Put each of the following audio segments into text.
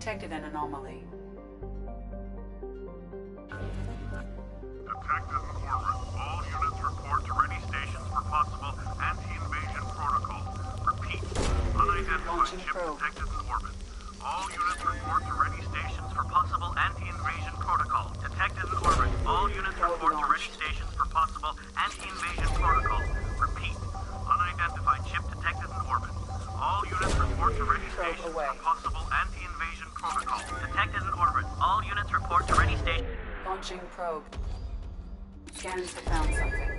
detected an anomaly. Detected in orbit. All units report to ready stations for possible anti-invasion protocol. Repeat. Unidentified ship detected in orbit. All units report to ready stations for possible anti-invasion protocol. Detected in orbit. All units report to ready stations for possible anti-invasion protocol. Repeat. Unidentified ship detected in orbit. All units report to ready stations for possible anti-invasion protocol. Detected in orbit. All units report to ready station. Launching probe. Scans have found something.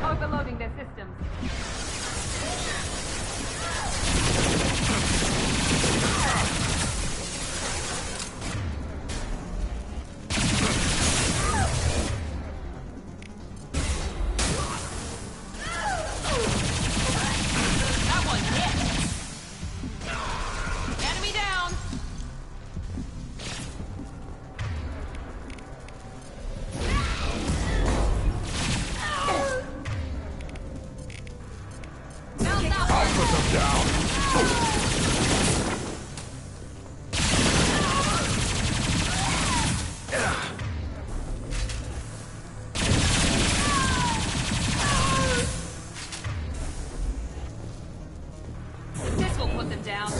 Overloading their systems. That one hit. Enemy down. This will put them down.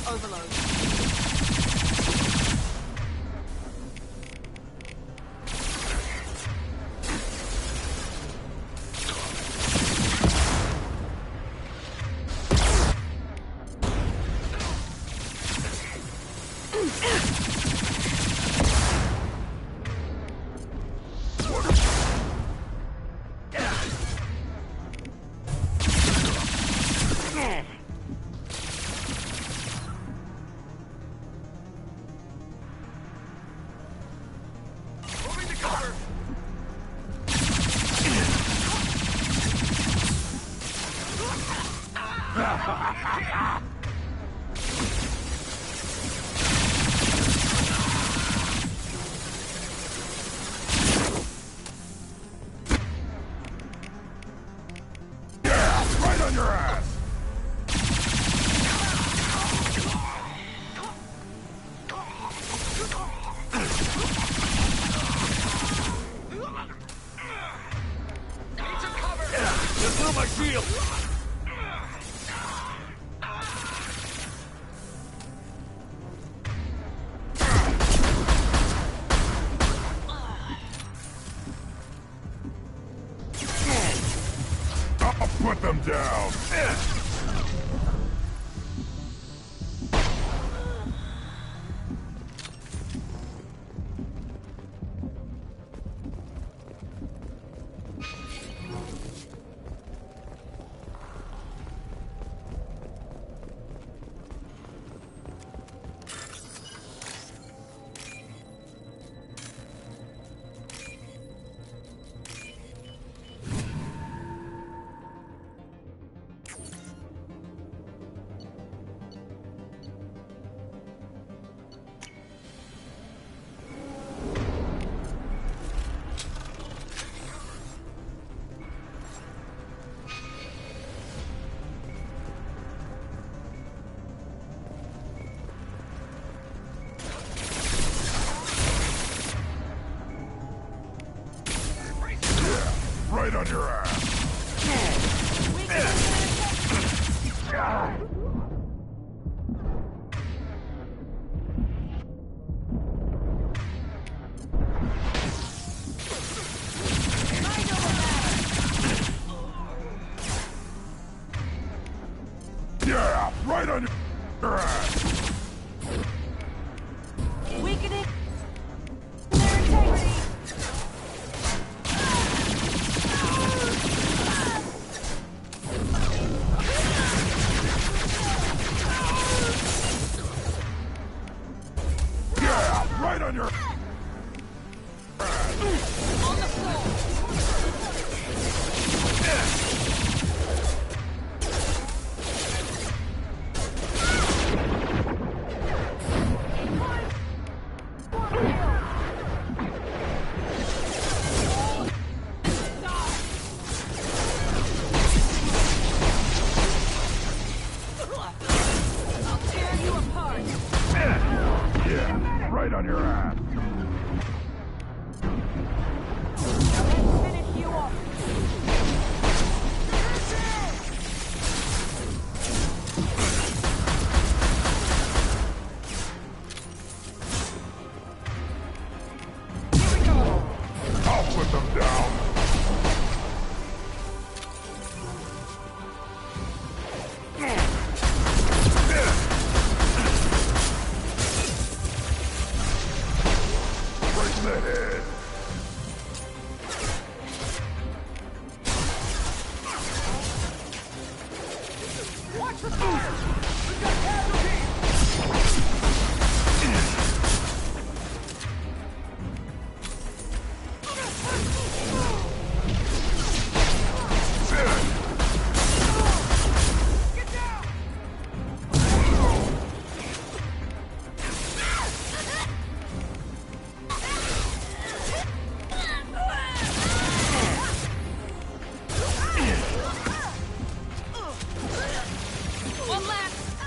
overload. Put them down! Right on your ass! Yeah, right on your ass! Weakening their integrity. Yeah, right on your ass! On the floor. I'll tear you apart. Yeah, right on your ass! Let's finish you off. Here we go. I'll put them down! Right in the head! Watch the fire! We've got casualties! Get down! One left.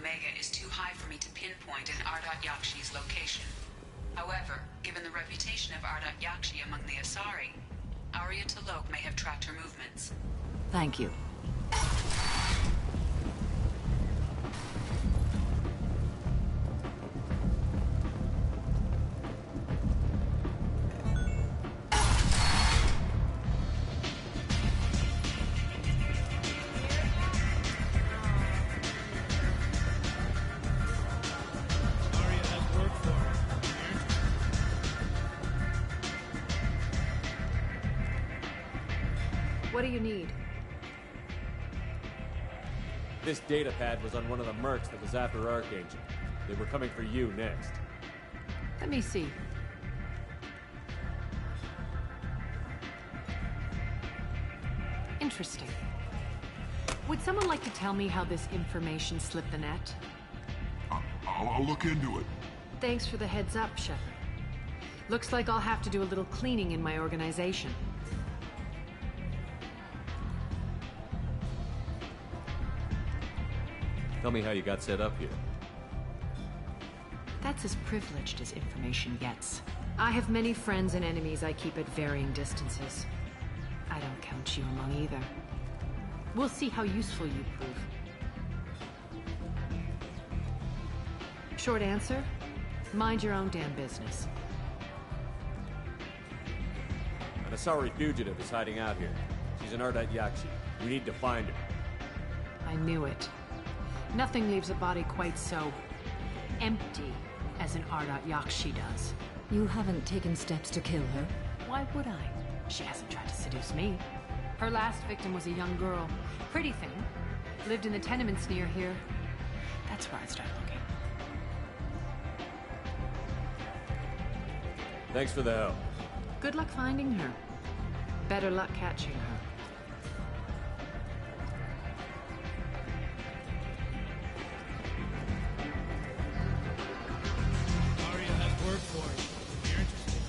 Omega is too high for me to pinpoint an Ardat Yakshi's location. However, given the reputation of Ardat Yakshi among the Asari, Arya T'Loak may have tracked her movements. Thank you. What do you need? This data pad was on one of the mercs that was after Archangel. They were coming for you next. Let me see. Interesting. Would someone like to tell me how this information slipped the net? I'll look into it. Thanks for the heads up, Shepard. Looks like I'll have to do a little cleaning in my organization. Tell me how you got set up here. That's as privileged as information gets. I have many friends and enemies I keep at varying distances. I don't count you among either. We'll see how useful you prove. Short answer, mind your own damn business. An Asari fugitive is hiding out here. She's an Ardat Yakshi. We need to find her. I knew it. Nothing leaves a body quite so empty as an Ardat Yakshi does. You haven't taken steps to kill her? Why would I? She hasn't tried to seduce me. Her last victim was a young girl. Pretty thing. Lived in the tenements near here. That's where I started looking. Thanks for the help. Good luck finding her. Better luck catching her. Arya has work for you. If you're interested.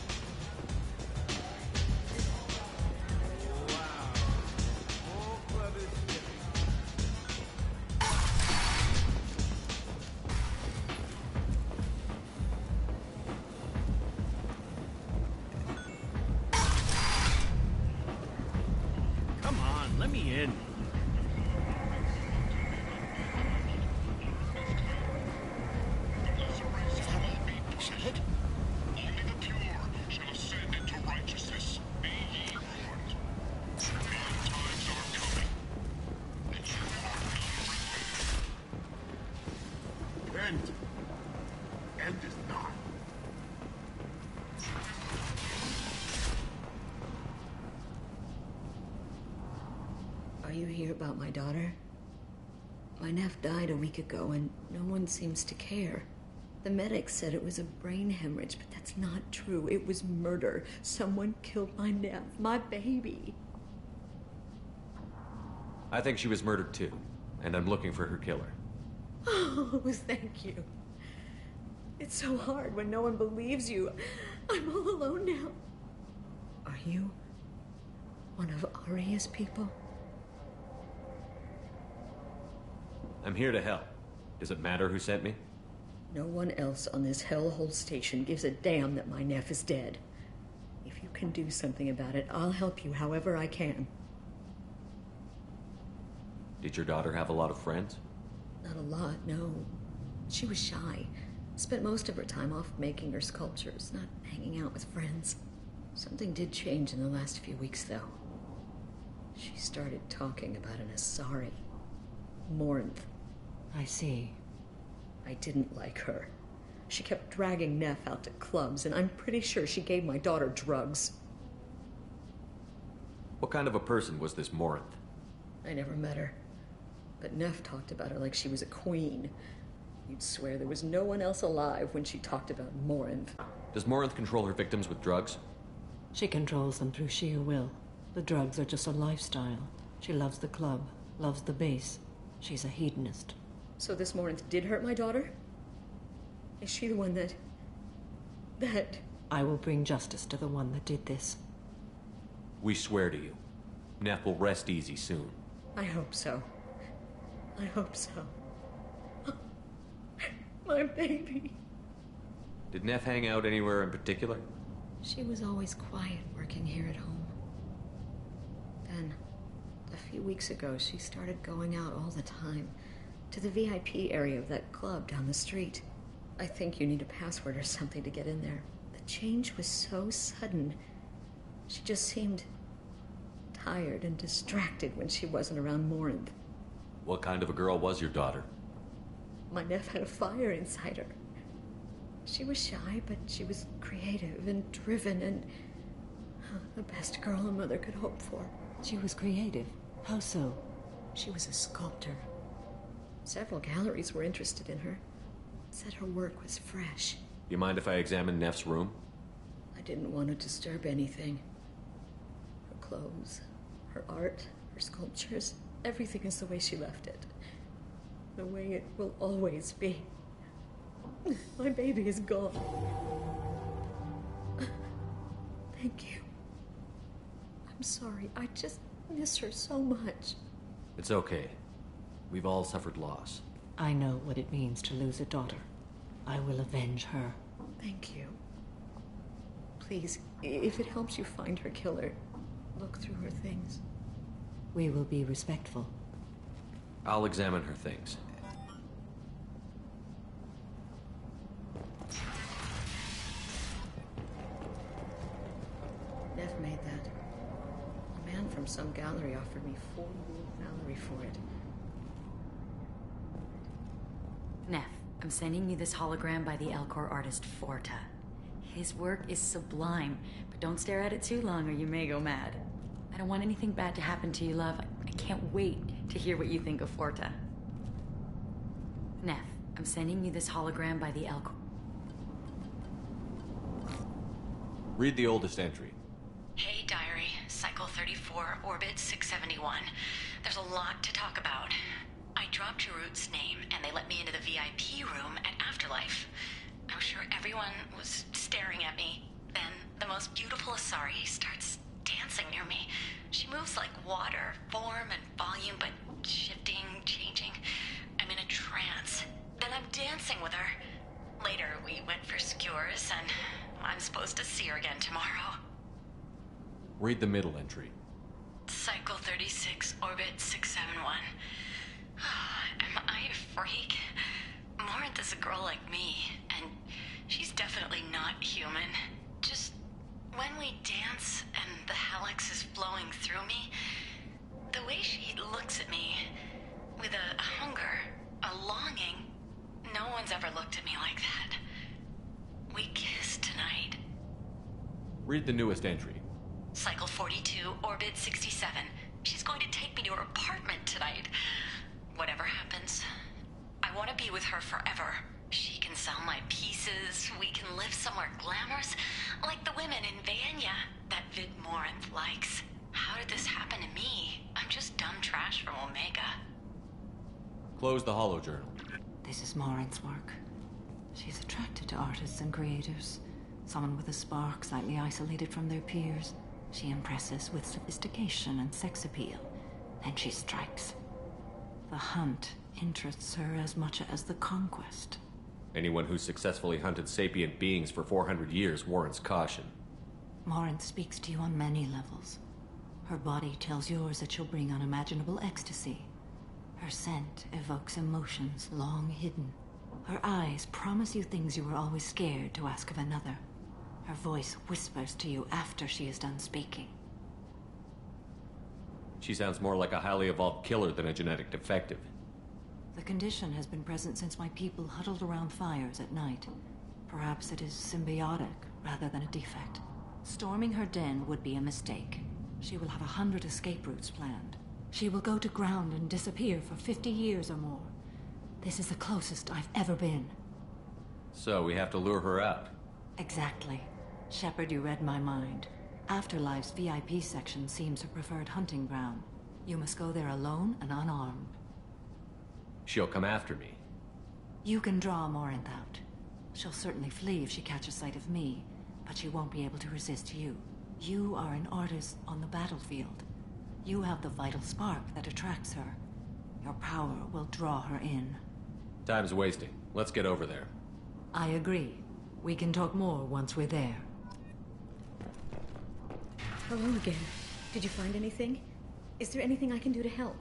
Come on, let me in. Only the pure shall ascend into righteousness. Be ye warned. End times are coming. And you are not End. End is not. Are you here about my daughter? My nephew died a week ago and no one seems to care. The medics said it was a brain hemorrhage, but that's not true. It was murder. Someone killed my nephew, my baby. I think she was murdered too, and I'm looking for her killer. Oh, thank you. It's so hard when no one believes you. I'm all alone now. Are you one of Arya's people? I'm here to help. Does it matter who sent me? No one else on this hellhole station gives a damn that my nephew is dead. If you can do something about it, I'll help you however I can. Did your daughter have a lot of friends? Not a lot, no. She was shy. Spent most of her time off making her sculptures, not hanging out with friends. Something did change in the last few weeks, though. She started talking about an Asari. Morinth. I see. I didn't like her. She kept dragging Neff out to clubs, and I'm pretty sure she gave my daughter drugs. What kind of a person was this Morinth? I never met her. But Neff talked about her like she was a queen. You'd swear there was no one else alive when she talked about Morinth. Does Morinth control her victims with drugs? She controls them through sheer will. The drugs are just a lifestyle. She loves the club, loves the base. She's a hedonist. So this Morinth did hurt my daughter? Is she the one that... I will bring justice to the one that did this. We swear to you. Neff will rest easy soon. I hope so. I hope so. My baby. Did Neff hang out anywhere in particular? She was always quiet working here at home. Then, a few weeks ago, she started going out all the time to the VIP area of that club down the street. I think you need a password or something to get in there. The change was so sudden. She just seemed tired and distracted when she wasn't around Morinth. What kind of a girl was your daughter? My nephew had a fire inside her. She was shy, but she was creative and driven and the best girl a mother could hope for. She was creative. How so? She was a sculptor. Several galleries were interested in her. Said her work was fresh. You mind if I examine Neff's room? I didn't want to disturb anything. Her clothes, her art, her sculptures, everything is the way she left it. The way it will always be. My baby is gone. Thank you. I'm sorry. I just miss her so much. It's okay. We've all suffered loss. I know what it means to lose a daughter. I will avenge her. Thank you. Please, if it helps you find her killer, look through her things. We will be respectful. I'll examine her things. Neff made that. A man from some gallery offered me 4 gold salary for it. Neff, I'm sending you this hologram by the Elcor artist Forta. His work is sublime, but don't stare at it too long or you may go mad. I don't want anything bad to happen to you, love. I can't wait to hear what you think of Forta. Neff, I'm sending you this hologram by the Elcor... Read the oldest entry. Hey, Diary. Cycle 34, Orbit 671. There's a lot to talk about. I dropped Jarut's name, and they let me into the VIP room at Afterlife. I was sure everyone was staring at me. Then the most beautiful Asari starts dancing near me. She moves like water, form and volume, but shifting, changing. I'm in a trance. Then I'm dancing with her. Later, we went for skewers, and I'm supposed to see her again tomorrow. Read the middle entry. Cycle 36, Orbit 671. Am I a freak? Morinth is a girl like me, and she's definitely not human. Just when we dance and the helix is flowing through me, the way she looks at me with a hunger, a longing, no one's ever looked at me like that. We kissed tonight. Read the newest entry. Cycle 42, Orbit 67. She's going to take me to her apartment tonight. Whatever happens, I want to be with her forever. She can sell my pieces, we can live somewhere glamorous, like the women in Vanya that Vid Morinth likes. How did this happen to me? I'm just dumb trash from Omega. Close the holojournal. This is Morinth's work. She's attracted to artists and creators. Someone with a spark, slightly isolated from their peers. She impresses with sophistication and sex appeal. Then she strikes. The hunt interests her as much as the conquest. Anyone who's successfully hunted sapient beings for 400 years warrants caution. Morinth speaks to you on many levels. Her body tells yours that she'll bring unimaginable ecstasy. Her scent evokes emotions long hidden. Her eyes promise you things you were always scared to ask of another. Her voice whispers to you after she is done speaking. She sounds more like a highly evolved killer than a genetic defective. The condition has been present since my people huddled around fires at night. Perhaps it is symbiotic rather than a defect. Storming her den would be a mistake. She will have 100 escape routes planned. She will go to ground and disappear for 50 years or more. This is the closest I've ever been. So we have to lure her out. Exactly. Shepard, you read my mind. Afterlife's VIP section seems her preferred hunting ground. You must go there alone and unarmed. She'll come after me. You can draw Morinth out. She'll certainly flee if she catches sight of me, but she won't be able to resist you. You are an artist on the battlefield. You have the vital spark that attracts her. Your power will draw her in. Time's wasting. Let's get over there. I agree. We can talk more once we're there. Hello again. Did you find anything? Is there anything I can do to help?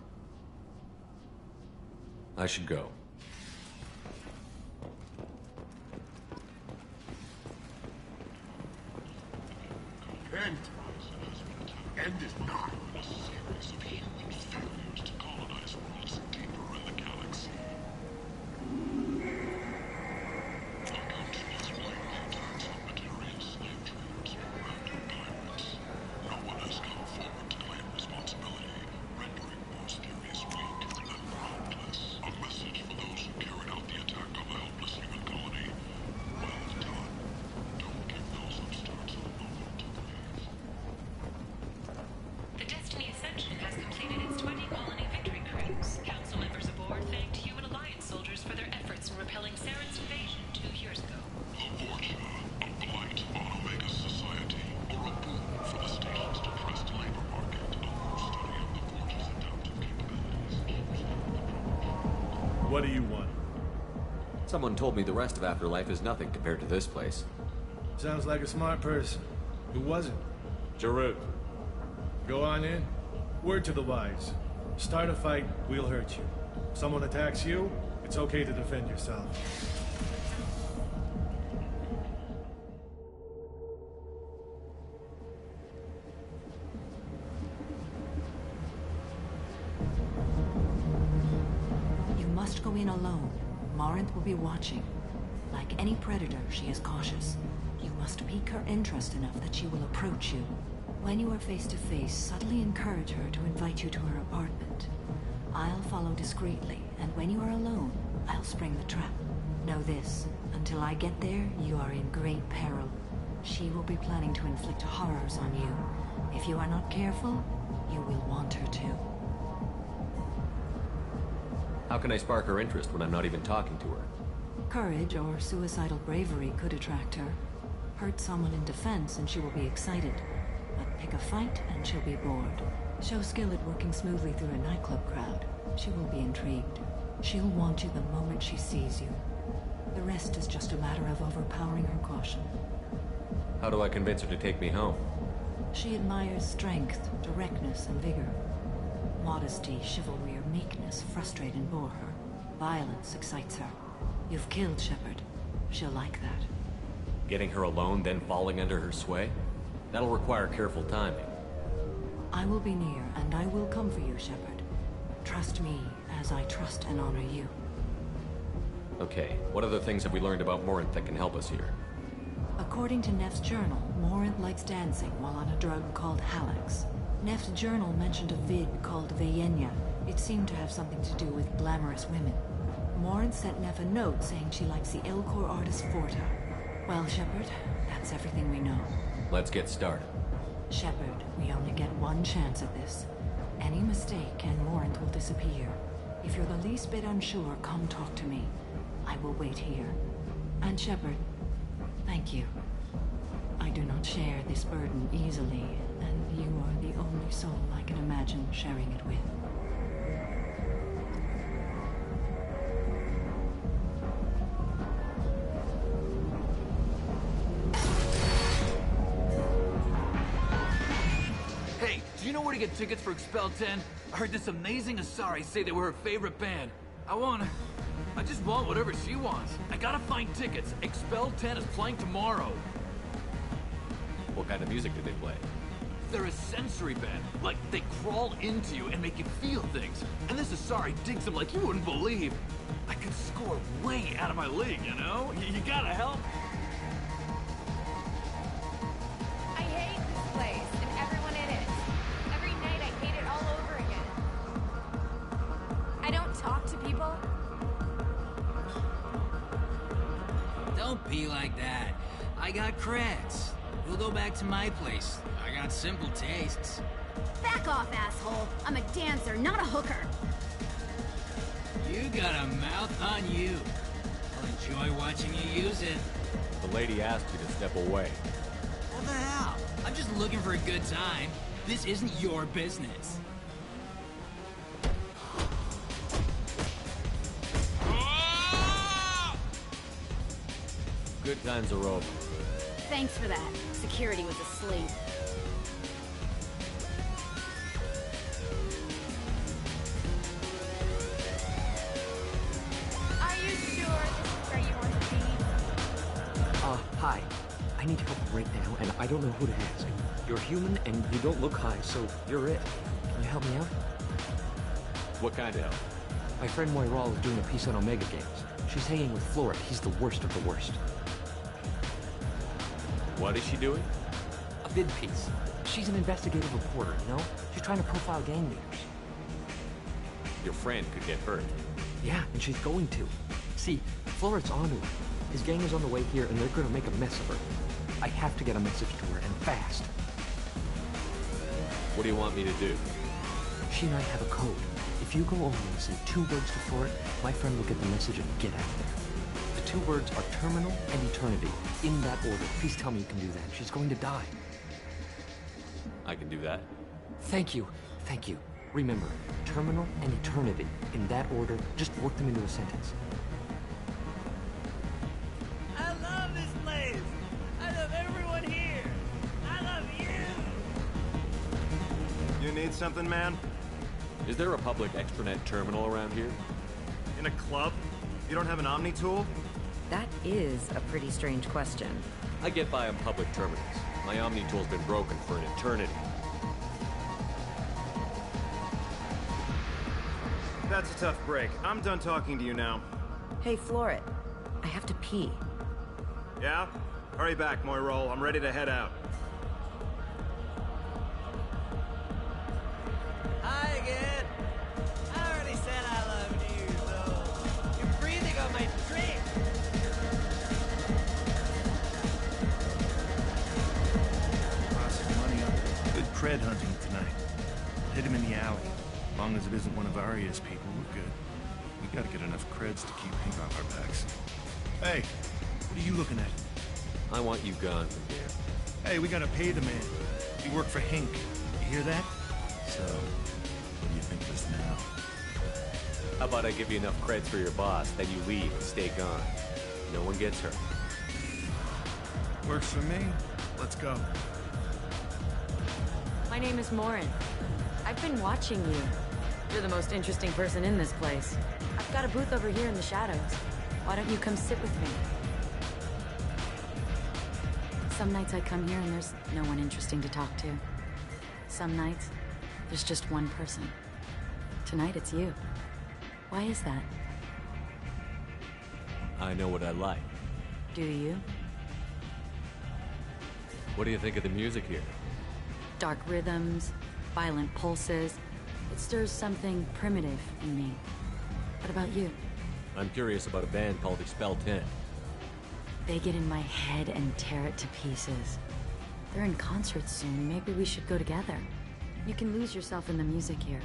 I should go. End is not a series of human failures to colonize worlds deeper in the galaxy. The country is blaming attacks on material slave traders or random pirates. No one has come forward to claim responsibility, rendering those theories weak and groundless. A message for those who carried out the attack on the helpless human colony. Well done. Don't give those upstarts a moment to breathe. The Destiny Ascension has completed its 20 colony victory cruise. Council members aboard thanked human alliance soldiers for their efforts in repelling Saren's invasion 2 years ago. A fortune, a blight on Omega's society, or a boon for the station's depressed labor market. A new study of the Forge's adaptive capabilities. What do you want? Someone told me the rest of Afterlife is nothing compared to this place. Sounds like a smart person. Who was it? Jarut. Go on in. Word to the wise. Start a fight, we'll hurt you. Someone attacks you, it's okay to defend yourself. You must go in alone. Morinth will be watching. Like any predator, she is cautious. You must pique her interest enough that she will approach you. When you are face to face, subtly encourage her to invite you to her apartment. I'll follow discreetly, and when you are alone, I'll spring the trap. Know this, until I get there, you are in great peril. She will be planning to inflict horrors on you. If you are not careful, you will want her to. How can I spark her interest when I'm not even talking to her? Courage or suicidal bravery could attract her. Hurt someone in defense and she will be excited. But pick a fight and she'll be bored. Show skill at working smoothly through a nightclub crowd. She will be intrigued. She'll want you the moment she sees you. The rest is just a matter of overpowering her caution. How do I convince her to take me home? She admires strength, directness, and vigor. Modesty, chivalry, or meekness frustrate and bore her. Violence excites her. You've killed Shepard. She'll like that. Getting her alone, then falling under her sway? That'll require careful timing. I will be near, and I will come for you, Shepard. Trust me, as I trust and honor you. Okay, what other things have we learned about Morinth that can help us here? According to Neff's journal, Morinth likes dancing while on a drug called Halax. Neff's journal mentioned a vid called Vayenya. It seemed to have something to do with glamorous women. Morinth sent Neff a note saying she likes the Elcor artist Forta. Well, Shepard, that's everything we know. Let's get started. Shepard, we only get one chance at this. Any mistake and Morinth will disappear. If you're the least bit unsure, come talk to me. I will wait here. And Shepard, thank you. I do not share this burden easily, and you are the only soul I can imagine sharing it with. Hey, do you know where to get tickets for Expel 10? I heard this amazing Asari say they were her favorite band. I just want whatever she wants. I gotta find tickets. Expel 10 is playing tomorrow. What kind of music do they play? They're a sensory band. Like, they crawl into you and make you feel things. And this Asari digs them like you wouldn't believe. I could score way out of my league, you know? You gotta help. I hate this place and everyone in it. Every night I hate it all over again. I don't talk to people. Don't be like that. I got creds. We'll go back to my place. I got simple tastes. Back off, asshole. I'm a dancer, not a hooker. You got a mouth on you. I'll enjoy watching you use it. The lady asked you to step away. What the hell? I'm just looking for a good time. This isn't your business. good times are over. Thanks for that. Security was asleep. Are you sure this is where you want to be? Hi. I need help right now, and I don't know who to ask. You're human, and you don't look high, so you're it. Can you help me out? What kind of help? My friend Moiral is doing a piece on Omega Games. She's hanging with Florid. He's the worst of the worst. What is she doing? A vid piece. She's an investigative reporter, you know? She's trying to profile gang leaders. Your friend could get hurt. Yeah, and she's going to. See, Florid's onto her. His gang is on the way here, and they're gonna make a mess of her. I have to get a message to her, and fast. What do you want me to do? She and I have a code. If you go over and say 2 words to Florid, my friend will get the message and get out of there. The 2 words are terminal and eternity. In that order. Please tell me you can do that. She's going to die. I can do that. Thank you. Thank you. Remember, terminal and eternity. In that order, just work them into a sentence. I love this place! I love everyone here! I love you! You need something, man? Is there a public extranet terminal around here? In a club? You don't have an Omni tool? That is a pretty strange question. I get by on public terminals. My Omni tool's been broken for an eternity. That's a tough break. I'm done talking to you now. Hey, Florid. I have to pee. Yeah? Hurry back, Moiral. I'm ready to head out. Hi again! I already said I loved you, so... You're breathing on my drink! Lots of money on good cred hunting tonight. Hit him in the alley. As long as it isn't one of Arya's people, we're good. We gotta get enough creds to keep Pink off our backs. Hey, what are you looking at? I want you gone from here. Hey, we gotta pay the man. We work for Hink. You hear that? So, what do you think of us now? How about I give you enough creds for your boss, then you leave and stay gone. No one gets hurt. Works for me. Let's go. My name is Morin. I've been watching you. You're the most interesting person in this place. I've got a booth over here in the shadows. Why don't you come sit with me? Some nights I come here and there's no one interesting to talk to. Some nights, there's just one person. Tonight it's you. Why is that? I know what I like. Do you? What do you think of the music here? Dark rhythms, violent pulses. It stirs something primitive in me. What about you? I'm curious about a band called Expel 10. They get in my head and tear it to pieces. They're in concert soon. Maybe we should go together. You can lose yourself in the music here.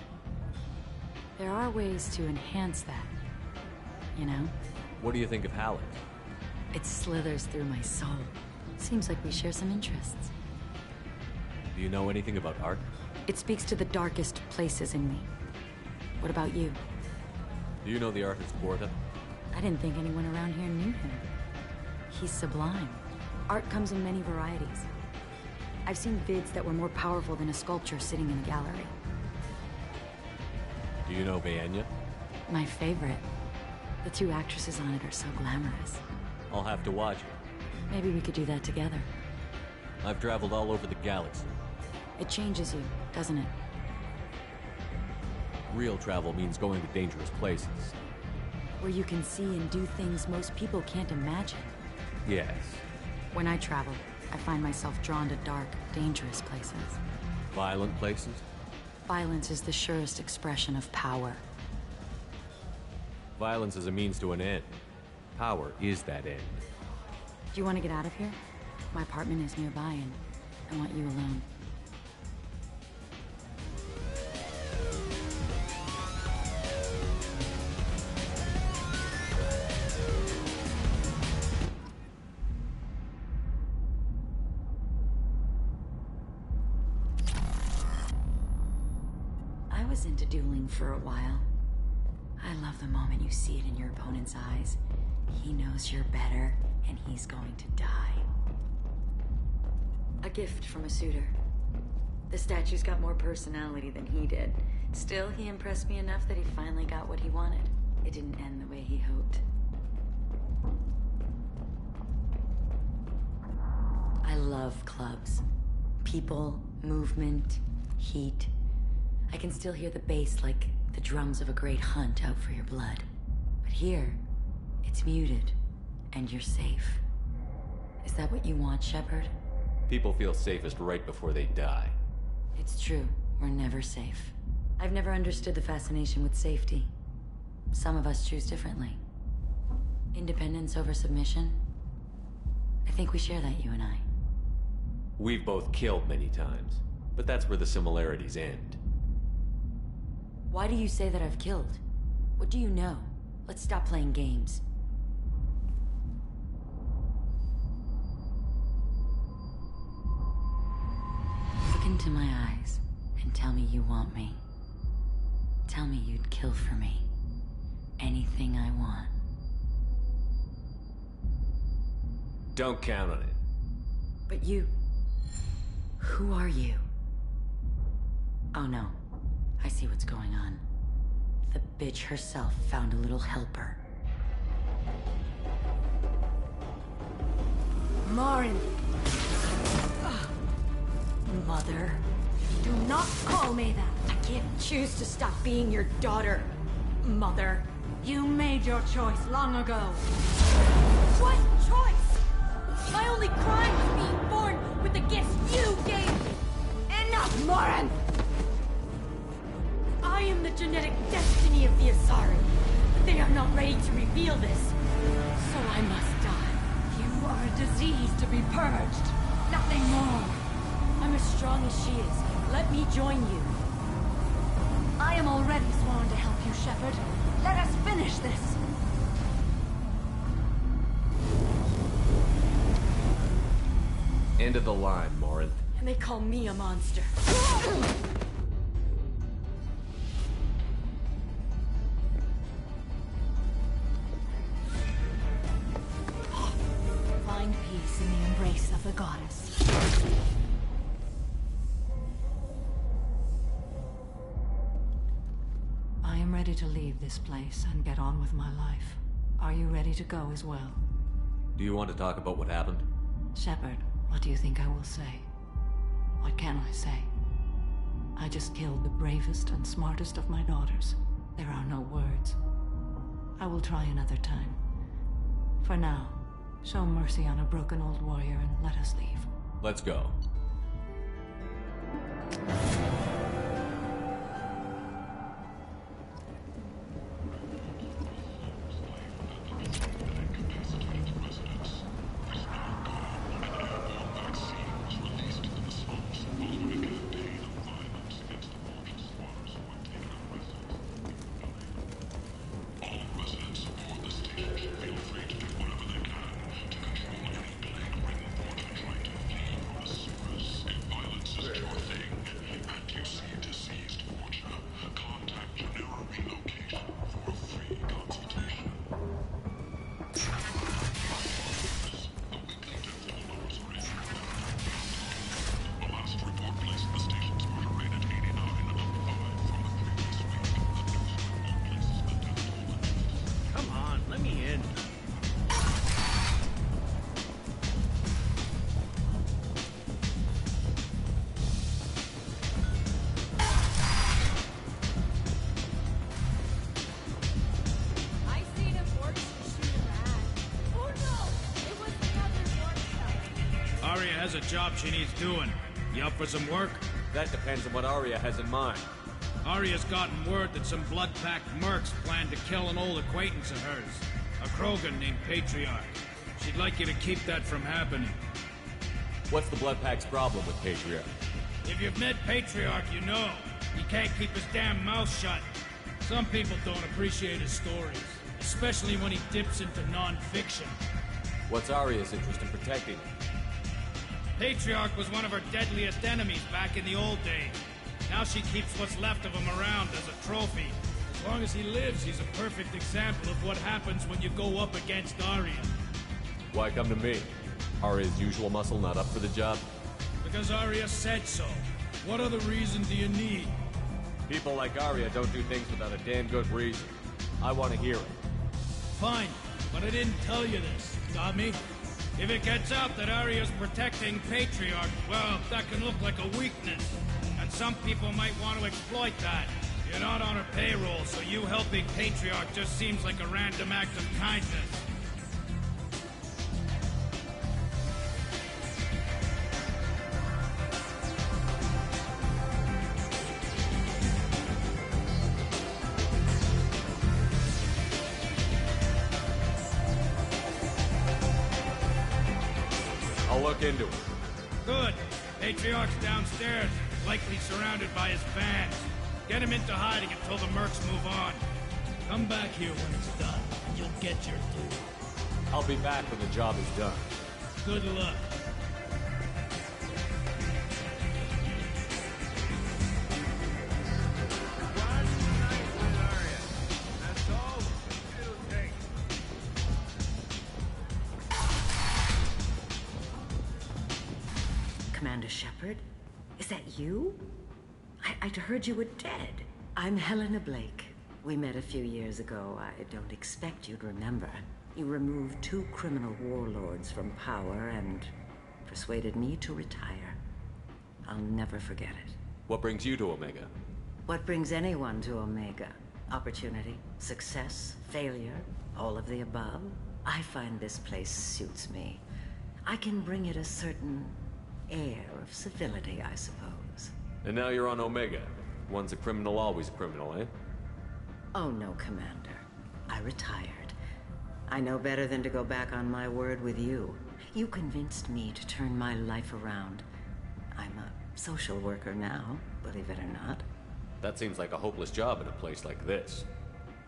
There are ways to enhance that, you know? What do you think of Halleck? It slithers through my soul. Seems like we share some interests. Do you know anything about art? It speaks to the darkest places in me. What about you? Do you know the artist Porta? I didn't think anyone around here knew him. He's sublime. Art comes in many varieties. I've seen vids that were more powerful than a sculpture sitting in a gallery. Do you know Vaenya? My favorite. The 2 actresses on it are so glamorous. I'll have to watch it. Maybe we could do that together. I've traveled all over the galaxy. It changes you, doesn't it? Real travel means going to dangerous places. Where you can see and do things most people can't imagine. Yes. When I travel, I find myself drawn to dark, dangerous places. Violent places? Violence is the surest expression of power. Violence is a means to an end. Power is that end. Do you want to get out of here? My apartment is nearby and I want you alone. I was into dueling for a while. I love the moment you see it in your opponent's eyes. He knows you're better, and he's going to die. A gift from a suitor. The statue's got more personality than he did. Still, he impressed me enough that he finally got what he wanted. It didn't end the way he hoped. I love clubs. People, movement, heat. I can still hear the bass like the drums of a great hunt out for your blood. But here, it's muted, and you're safe. Is that what you want, Shepard? People feel safest right before they die. It's true. We're never safe. I've never understood the fascination with safety. Some of us choose differently. Independence over submission? I think we share that, you and I. We've both killed many times, but that's where the similarities end. Why do you say that I've killed? What do you know? Let's stop playing games. Look into my eyes and tell me you want me. Tell me you'd kill for me. Anything I want. Don't count on it. But you... Who are you? Oh no. I see what's going on. The bitch herself found a little helper. Marin! Mother. Do not call me that! I can't choose to stop being your daughter, Mother. You made your choice long ago. What choice? My only crime was being born with the gifts you gave me! Enough, Marin! I am the genetic destiny of the Asari, but they are not ready to reveal this. So I must die. You are a disease to be purged. Nothing more. I'm as strong as she is. Let me join you. I am already sworn to help you, Shepard. Let us finish this. End of the line, Morinth. And they call me a monster. Find peace in the embrace of the goddess. I am ready to leave this place and get on with my life. Are you ready to go as well? Do you want to talk about what happened? Shepard, what do you think I will say? What can I say? I just killed the bravest and smartest of my daughters. There are no words. I will try another time. For now, show mercy on a broken old warrior and let us leave. Let's go. Has a job she needs doing. You up for some work? That depends on what Arya has in mind. Arya's gotten word that some blood-packed mercs plan to kill an old acquaintance of hers. A Krogan named Patriarch. She'd like you to keep that from happening. What's the Bloodpack's problem with Patriarch? If you've met Patriarch, you know. He can't keep his damn mouth shut. Some people don't appreciate his stories. Especially when he dips into non-fiction. What's Arya's interest in protecting him? Patriarch was one of her deadliest enemies back in the old days. Now she keeps what's left of him around as a trophy. As long as he lives, he's a perfect example of what happens when you go up against Arya. Why come to me? Arya's usual muscle not up for the job? Because Arya said so. What other reason do you need? People like Arya don't do things without a damn good reason. I want to hear it. Fine, but I didn't tell you this. Got me? If it gets out that Arya's protecting Patriarch, well, that can look like a weakness. And some people might want to exploit that. You're not on her payroll, so you helping Patriarch just seems like a random act of kindness. I'll look into it. Good. Patriarch's downstairs, likely surrounded by his fans. Get him into hiding until the mercs move on. Come back here when it's done. You'll get your due. I'll be back when the job is done. Good luck. Commander Shepard? Is that you? I'd heard you were dead. I'm Helena Blake. We met a few years ago. I don't expect you'd remember. You removed 2 criminal warlords from power and persuaded me to retire. I'll never forget it. What brings you to Omega? What brings anyone to Omega? Opportunity, success, failure, all of the above? I find this place suits me. I can bring it a certain air of civility, I suppose. And now you're on Omega. Once a criminal, always a criminal, eh? Oh no, Commander. I retired. I know better than to go back on my word with you. You convinced me to turn my life around. I'm a social worker now, believe it or not. That seems like a hopeless job in a place like this.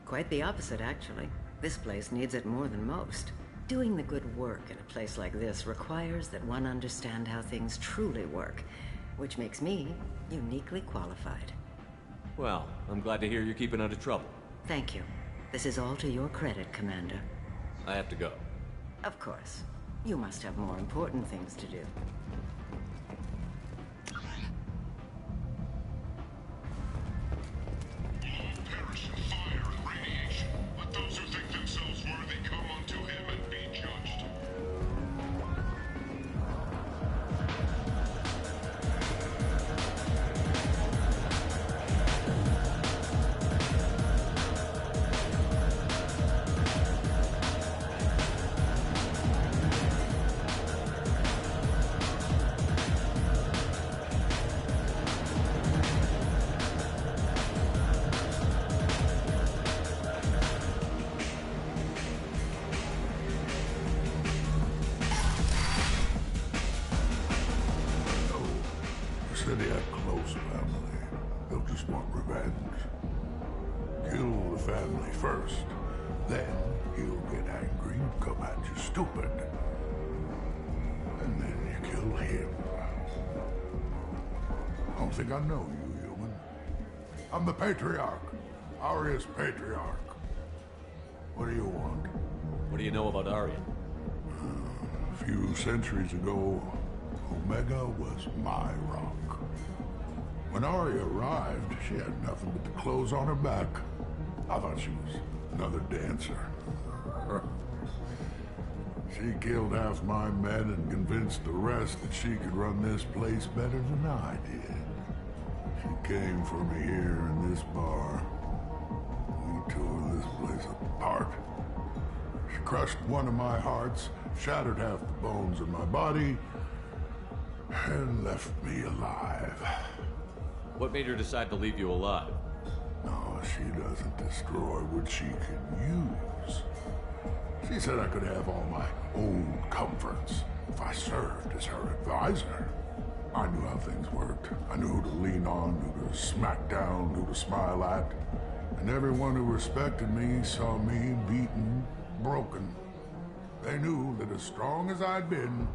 Quite the opposite, actually. This place needs it more than most. Doing the good work in a place like this requires that one understand how things truly work, which makes me uniquely qualified. Well, I'm glad to hear you're keeping out of trouble. Thank you. This is all to your credit, Commander. I have to go. Of course. You must have more important things to do. Perish in fire and radiation. Let those who think themselves worthy come unto him and be judged. City had close family. They'll just want revenge. Kill the family first. Then he'll get angry and come at you stupid. And then you kill him. I don't think I know you, human. I'm the Patriarch. Arya's Patriarch. What do you want? What do you know about Arya? A few centuries ago, Omega was my rock. When Arya arrived, she had nothing but the clothes on her back. I thought she was another dancer. She killed half my men and convinced the rest that she could run this place better than I did. She came for me here in this bar. We tore this place apart. She crushed one of my hearts, shattered half the bones in my body, and left me alive. What made her decide to leave you alive? No, she doesn't destroy what she can use. She said I could have all my old comforts if I served as her advisor. I knew how things worked. I knew who to lean on, who to smack down, who to smile at. And everyone who respected me saw me beaten, broken. They knew that as strong as I'd been,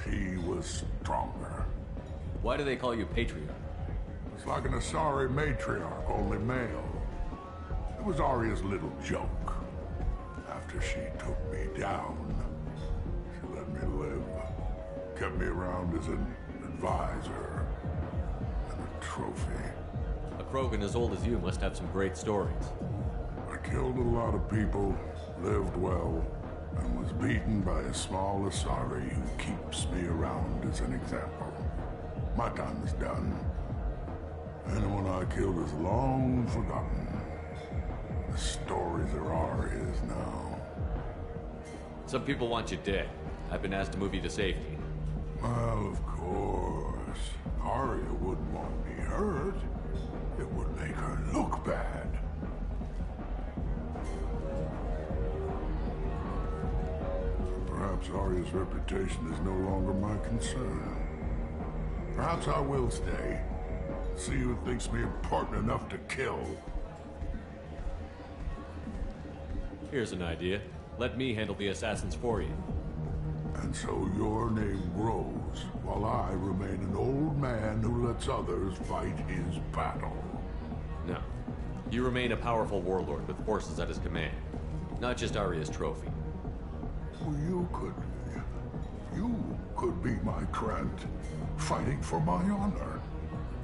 she was stronger. Why do they call you Patriarch? It's like an Asari matriarch, only male. It was Arya's little joke. After she took me down, kept me around as an advisor and a trophy. A Krogan as old as you must have some great stories. I killed a lot of people, lived well, and was beaten by a small Asari who keeps me around as an example. My time is done. Anyone I killed is long forgotten. The story there are is now. Some people want you dead. I've been asked to move you to safety. Well, of course. Arya wouldn't want me hurt. It would make her look bad. Perhaps Arya's reputation is no longer my concern. Perhaps I will stay. See who thinks me important enough to kill. Here's an idea. Let me handle the assassins for you. And so your name grows, while I remain an old man who lets others fight his battle. No. You remain a powerful warlord with forces at his command. Not just Arya's trophy. Well, you could be my Krant, fighting for my honor.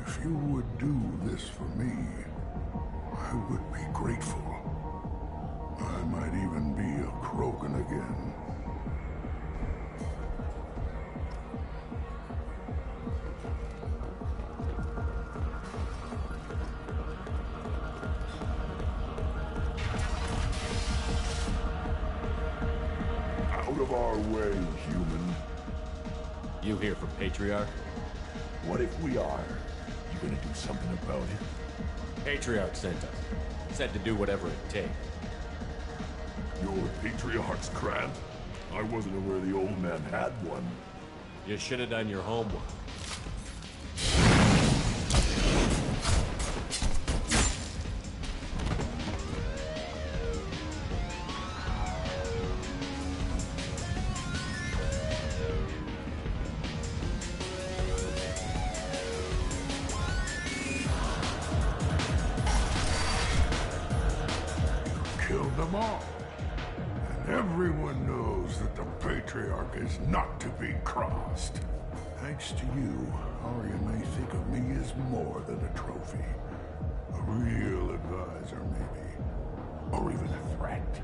If you would do this for me, I would be grateful. I might even be a Krogan again. Out of our way, human. You here for Patriarch? What if we are? You gonna do something about it? Patriarch sent us. Said to do whatever it takes. You're Patriarch's Krant? I wasn't aware the old man had one. You should have done your homework. Killed them all. And everyone knows that the Patriarch is not to be crossed. Thanks to you, Arya may think of me as more than a trophy. A real advisor, maybe. Or even a threat.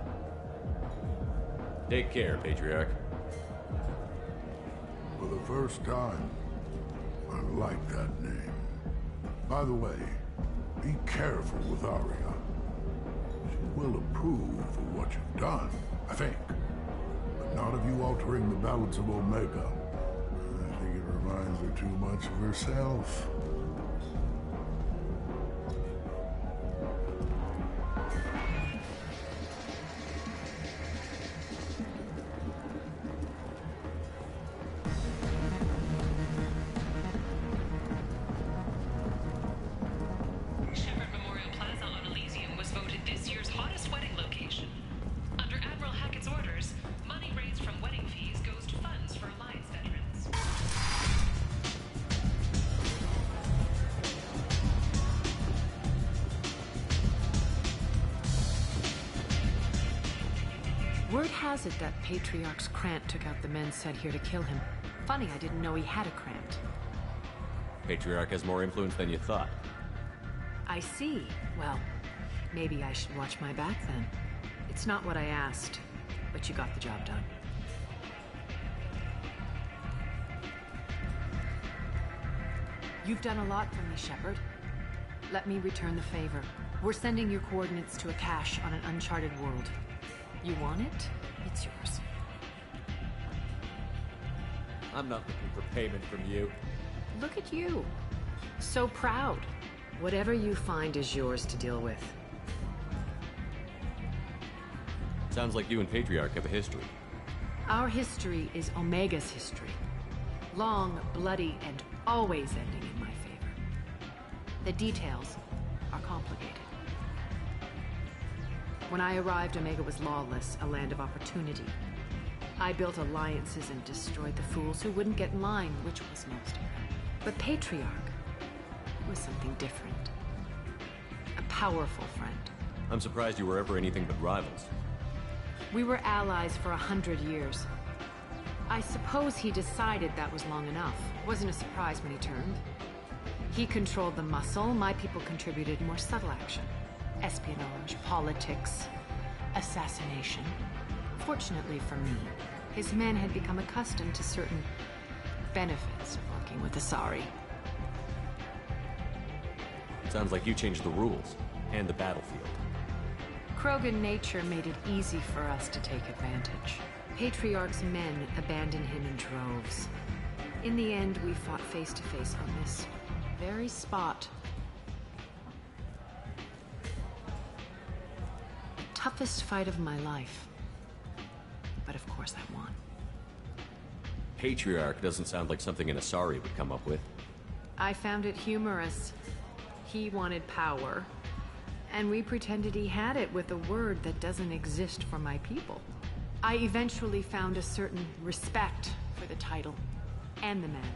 Take care, Patriarch. For the first time, I like that name. By the way, be careful with Arya. She will approve of what you've done, I think. But not of you altering the balance of Omega. I think it reminds her too much of herself. Shepard Memorial Plaza on Elysium was voted this year's hottest wedding location. Under Admiral Hackett's orders, money raised from wedding fees goes to funds for Alliance veterans. Word has it that Patriarch's Krant took out the men sent here to kill him. Funny, I didn't know he had a Krant. Patriarch has more influence than you thought. I see. Well, maybe I should watch my back then. It's not what I asked, but you got the job done. You've done a lot for me, Shepard. Let me return the favor. We're sending your coordinates to a cache on an uncharted world. You want it? It's yours. I'm not looking for payment from you. Look at you. So proud. Whatever you find is yours to deal with. Sounds like you and Patriarch have a history. Our history is Omega's history. Long, bloody, and always ending in my favor. The details are complicated. When I arrived, Omega was lawless, a land of opportunity. I built alliances and destroyed the fools who wouldn't get in line, which was most of them. But Patriarch was something different. A powerful friend. I'm surprised you were ever anything but rivals. We were allies for 100 years. I suppose he decided that was long enough. Wasn't a surprise when he turned. He controlled the muscle, my people contributed more subtle action. Espionage, politics, assassination. Fortunately for me, his men had become accustomed to certain benefits of working with Asari. Sounds like you changed the rules, and the battlefield. Krogan nature made it easy for us to take advantage. Patriarch's men abandoned him in droves. In the end, we fought face to face on this very spot. The toughest fight of my life. But of course I won. Patriarch doesn't sound like something an Asari would come up with. I found it humorous. He wanted power, and we pretended he had it with a word that doesn't exist for my people. I eventually found a certain respect for the title and the man.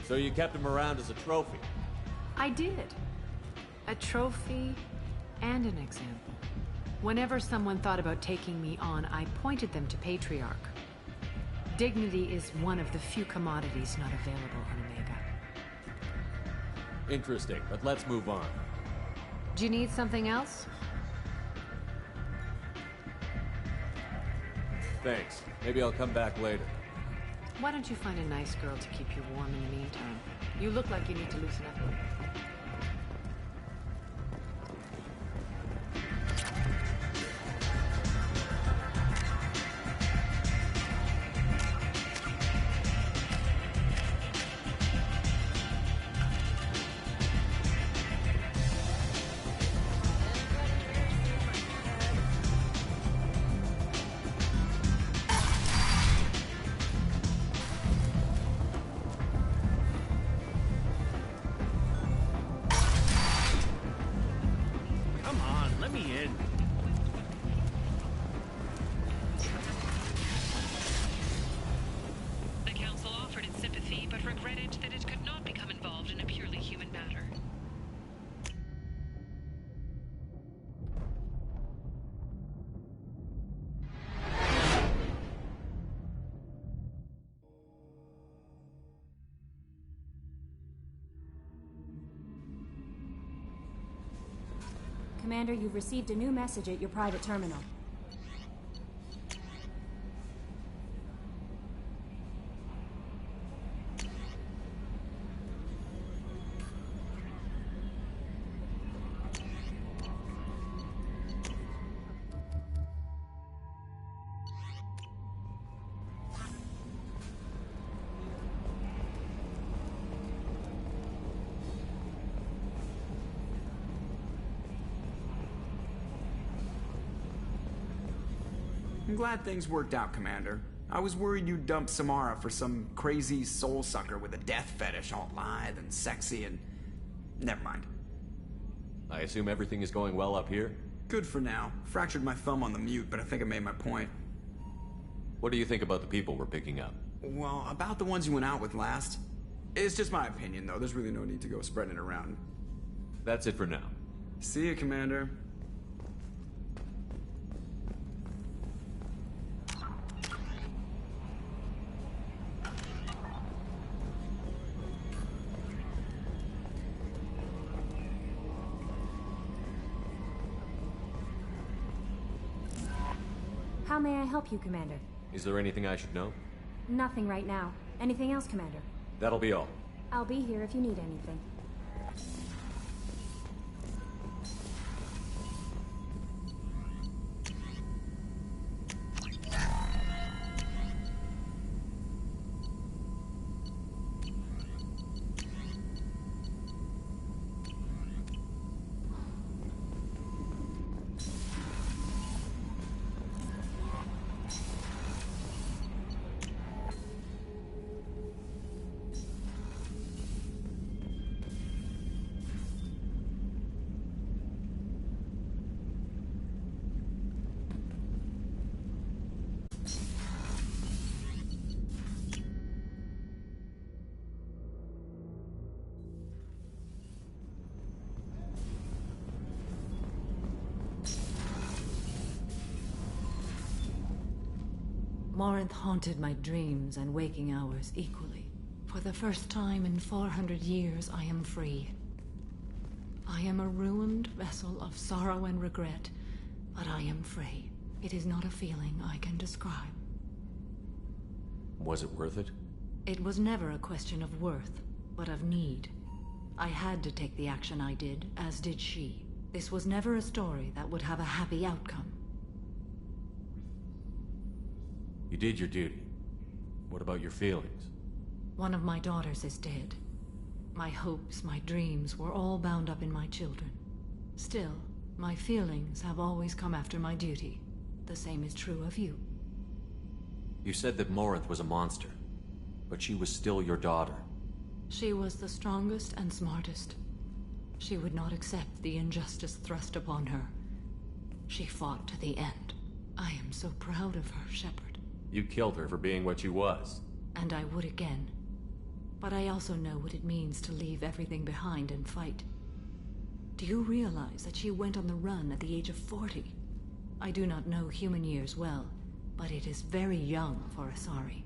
So you kept him around as a trophy? I did. A trophy and an example. Whenever someone thought about taking me on, I pointed them to Patriarch. Dignity is one of the few commodities not available on Omega. Interesting, but let's move on. Do you need something else? Thanks. Maybe I'll come back later. Why don't you find a nice girl to keep you warm in the meantime? You look like you need to loosen up a little. Commander, you've received a new message at your private terminal. I'm glad things worked out, Commander. I was worried you'd dump Samara for some crazy soul sucker with a death fetish, all lithe and sexy and... Never mind. I assume everything is going well up here? Good for now. Fractured my thumb on the mute, but I think I made my point. What do you think about the people we're picking up? Well, about the ones you went out with last. It's just my opinion, though. There's really no need to go spreading it around. That's it for now. See you, Commander. How may I help you, Commander? Is there anything I should know? Nothing right now. Anything else, Commander? That'll be all. I'll be here if you need anything. Morinth haunted my dreams and waking hours equally. For the first time in 400 years, I am free. I am a ruined vessel of sorrow and regret, but I am free. It is not a feeling I can describe. Was it worth it? It was never a question of worth, but of need. I had to take the action I did, as did she. This was never a story that would have a happy outcome. You did your duty. What about your feelings? One of my daughters is dead. My hopes, my dreams were all bound up in my children. Still, my feelings have always come after my duty. The same is true of you. You said that Morinth was a monster, but she was still your daughter. She was the strongest and smartest. She would not accept the injustice thrust upon her. She fought to the end. I am so proud of her, Shepard. You killed her for being what she was. And I would again. But I also know what it means to leave everything behind and fight. Do you realize that she went on the run at the age of 40? I do not know human years well, but it is very young for Asari.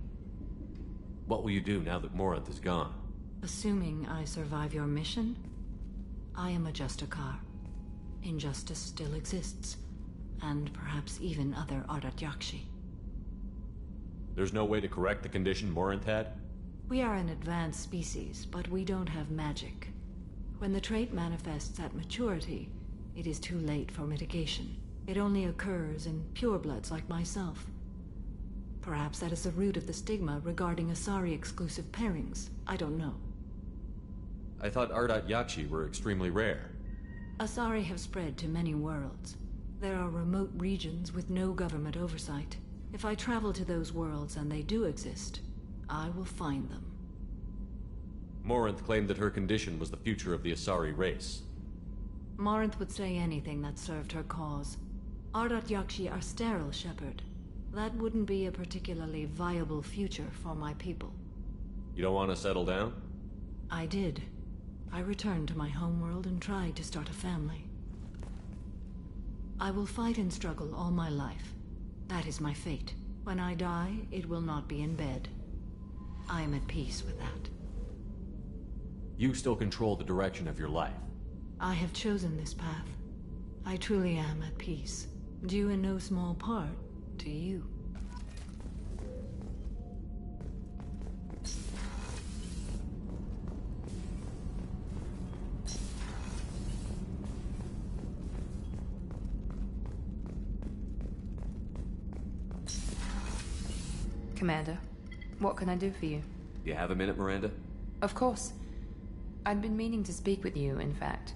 What will you do now that Morinth is gone? Assuming I survive your mission, I am a Justicar. Injustice still exists, and perhaps even other Ardat-Yakshi. There's no way to correct the condition Morinth had? We are an advanced species, but we don't have magic. When the trait manifests at maturity, it is too late for mitigation. It only occurs in purebloods like myself. Perhaps that is the root of the stigma regarding Asari-exclusive pairings. I don't know. I thought Ardat-Yakshi were extremely rare. Asari have spread to many worlds. There are remote regions with no government oversight. If I travel to those worlds and they do exist, I will find them. Morinth claimed that her condition was the future of the Asari race. Morinth would say anything that served her cause. Ardat-Yakshi are sterile, Shepard. That wouldn't be a particularly viable future for my people. You don't want to settle down? I did. I returned to my homeworld and tried to start a family. I will fight and struggle all my life. That is my fate. When I die, it will not be in bed. I am at peace with that. You still control the direction of your life. I have chosen this path. I truly am at peace, due in no small part to you. Commander, what can I do for you? Do you have a minute, Miranda? Of course. I'd been meaning to speak with you, in fact.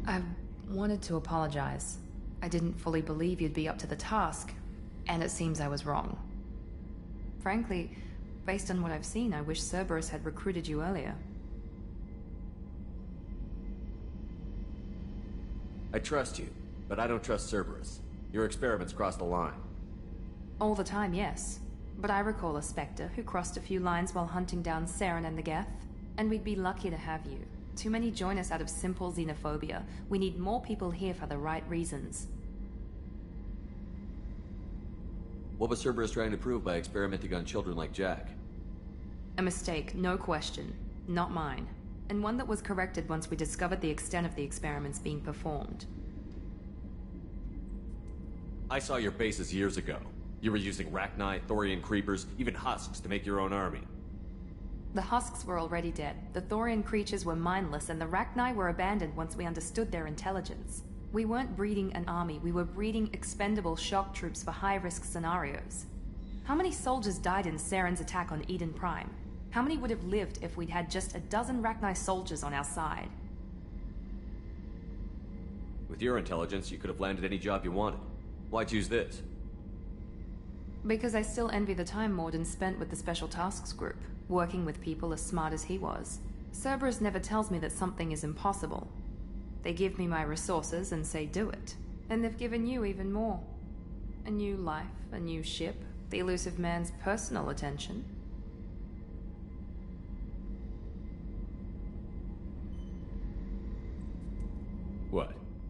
I wanted to apologize. I didn't fully believe you'd be up to the task, and it seems I was wrong. Frankly, based on what I've seen, I wish Cerberus had recruited you earlier. I trust you, but I don't trust Cerberus. Your experiments crossed the line. All the time, yes. But I recall a Spectre who crossed a few lines while hunting down Saren and the Geth, and we'd be lucky to have you. Too many join us out of simple xenophobia. We need more people here for the right reasons. What was Cerberus trying to prove by experimenting on children like Jack? A mistake, no question. Not mine. And one that was corrected once we discovered the extent of the experiments being performed. I saw your bases years ago. You were using Rachni, Thorian creepers, even husks to make your own army. The husks were already dead, the Thorian creatures were mindless, and the Rachni were abandoned once we understood their intelligence. We weren't breeding an army, we were breeding expendable shock troops for high-risk scenarios. How many soldiers died in Saren's attack on Eden Prime? How many would have lived if we'd had just a dozen Rachni soldiers on our side? With your intelligence, you could have landed any job you wanted. Why choose this? Because I still envy the time Morden spent with the Special Tasks Group, working with people as smart as he was. Cerberus never tells me that something is impossible. They give me my resources and say do it. And they've given you even more. A new life, a new ship, the elusive man's personal attention.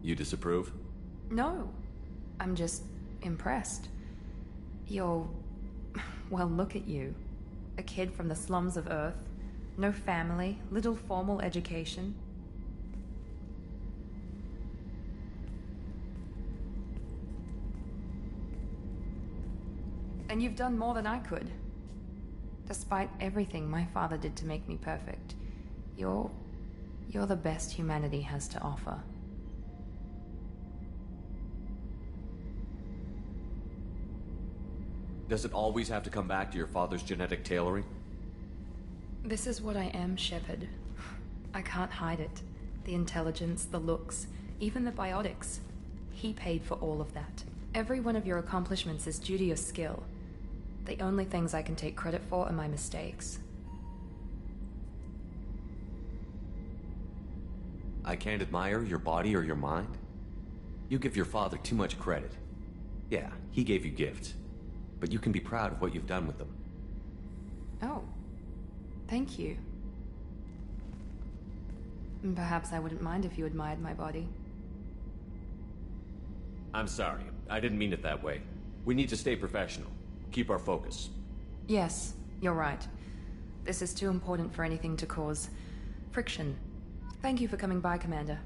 You disapprove? No. I'm just impressed. You're... Well, look at you. A kid from the slums of Earth. No family, little formal education. And you've done more than I could. Despite everything my father did to make me perfect, you're the best humanity has to offer. Does it always have to come back to your father's genetic tailoring? This is what I am, Shepard. I can't hide it. The intelligence, the looks, even the biotics. He paid for all of that. Every one of your accomplishments is due to your skill. The only things I can take credit for are my mistakes. I can't admire your body or your mind? You give your father too much credit. Yeah, he gave you gifts. But you can be proud of what you've done with them. Oh. Thank you. Perhaps I wouldn't mind if you admired my body. I'm sorry. I didn't mean it that way. We need to stay professional. Keep our focus. Yes, you're right. This is too important for anything to cause friction. Thank you for coming by, Commander.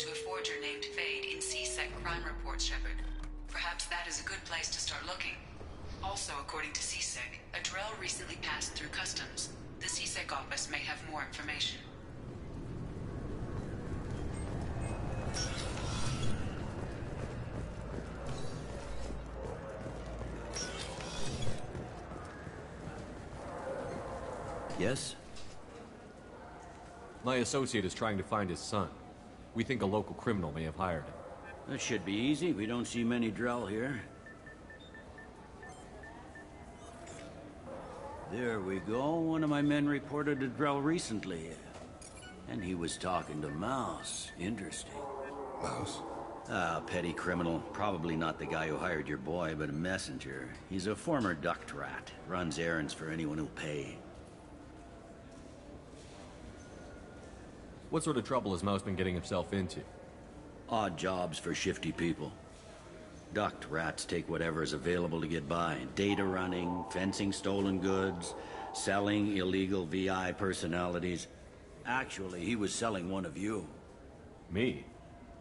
To a forger named Fade in C-Sec crime reports, Shepard. Perhaps that is a good place to start looking. Also, according to C-Sec, a Drell recently passed through customs. The C-Sec office may have more information. Yes? My associate is trying to find his son. We think a local criminal may have hired him. That should be easy. We don't see many Drell here. There we go. One of my men reported a Drell recently. And he was talking to Mouse. Interesting. Mouse? Ah, petty criminal. Probably not the guy who hired your boy, but a messenger. He's a former duct rat. Runs errands for anyone who'll pay. What sort of trouble has Mouse been getting himself into? Odd jobs for shifty people. Duct rats take whatever is available to get by. Data running, fencing stolen goods, selling illegal VI personalities. Actually, he was selling one of you. Me?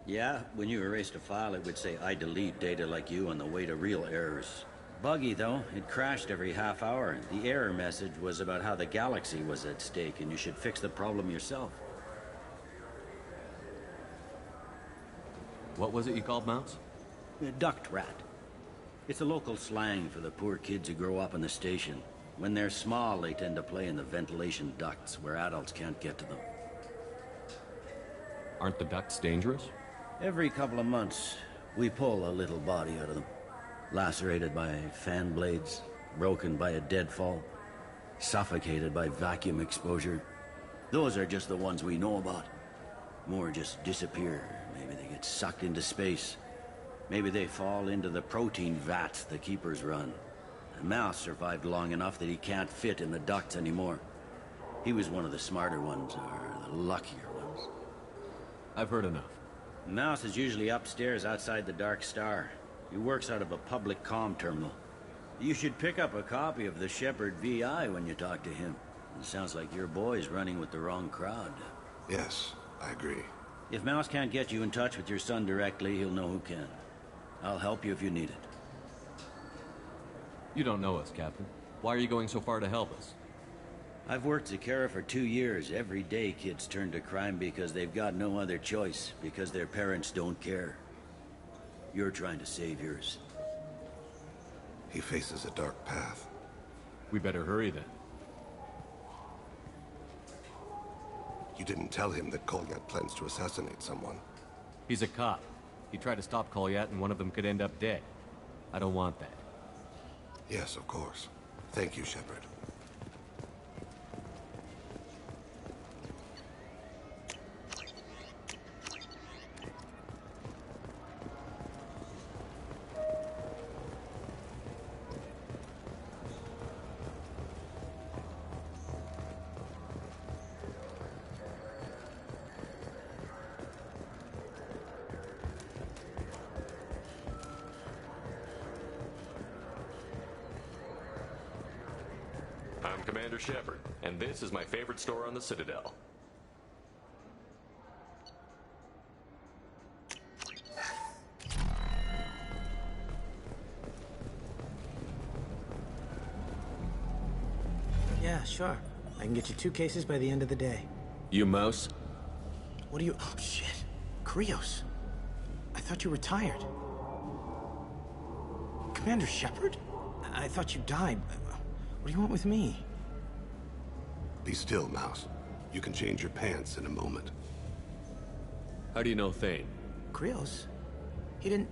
Yeah, when you erased a file, it would say, I delete data like you on the way to real errors. Buggy, though. It crashed every half hour. The error message was about how the galaxy was at stake, and you should fix the problem yourself. What was it you called Mouse? Duct rat. It's a local slang for the poor kids who grow up in the station. When they're small, they tend to play in the ventilation ducts where adults can't get to them. Aren't the ducts dangerous? Every couple of months, we pull a little body out of them. Lacerated by fan blades, broken by a deadfall, suffocated by vacuum exposure. Those are just the ones we know about. More just disappear. Maybe they get sucked into space. Maybe they fall into the protein vats the keepers run. And Mouse survived long enough that he can't fit in the ducts anymore. He was one of the smarter ones, or the luckier ones. I've heard enough. Mouse is usually upstairs outside the Dark Star. He works out of a public comm terminal. You should pick up a copy of the Shepard VI when you talk to him. It sounds like your boy's running with the wrong crowd. Yes, I agree. If Mouse can't get you in touch with your son directly, he'll know who can. I'll help you if you need it. You don't know us, Captain. Why are you going so far to help us? I've worked Zakera for 2 years. Every day kids turn to crime because they've got no other choice, because their parents don't care. You're trying to save yours. He faces a dark path. We better hurry then. You didn't tell him that Kolyat plans to assassinate someone. He's a cop. He tried to stop Kolyat and one of them could end up dead. I don't want that. Yes, of course. Thank you, Shepard. I'm Commander Shepard, and this is my favorite store on the Citadel. Yeah, sure. I can get you 2 cases by the end of the day. You Mouse? What are you... Oh, shit. Krios. I thought you retired. Commander Shepard? I thought you died. What do you want with me? Be still, Mouse. You can change your pants in a moment. How do you know Thane? Krios? He didn't...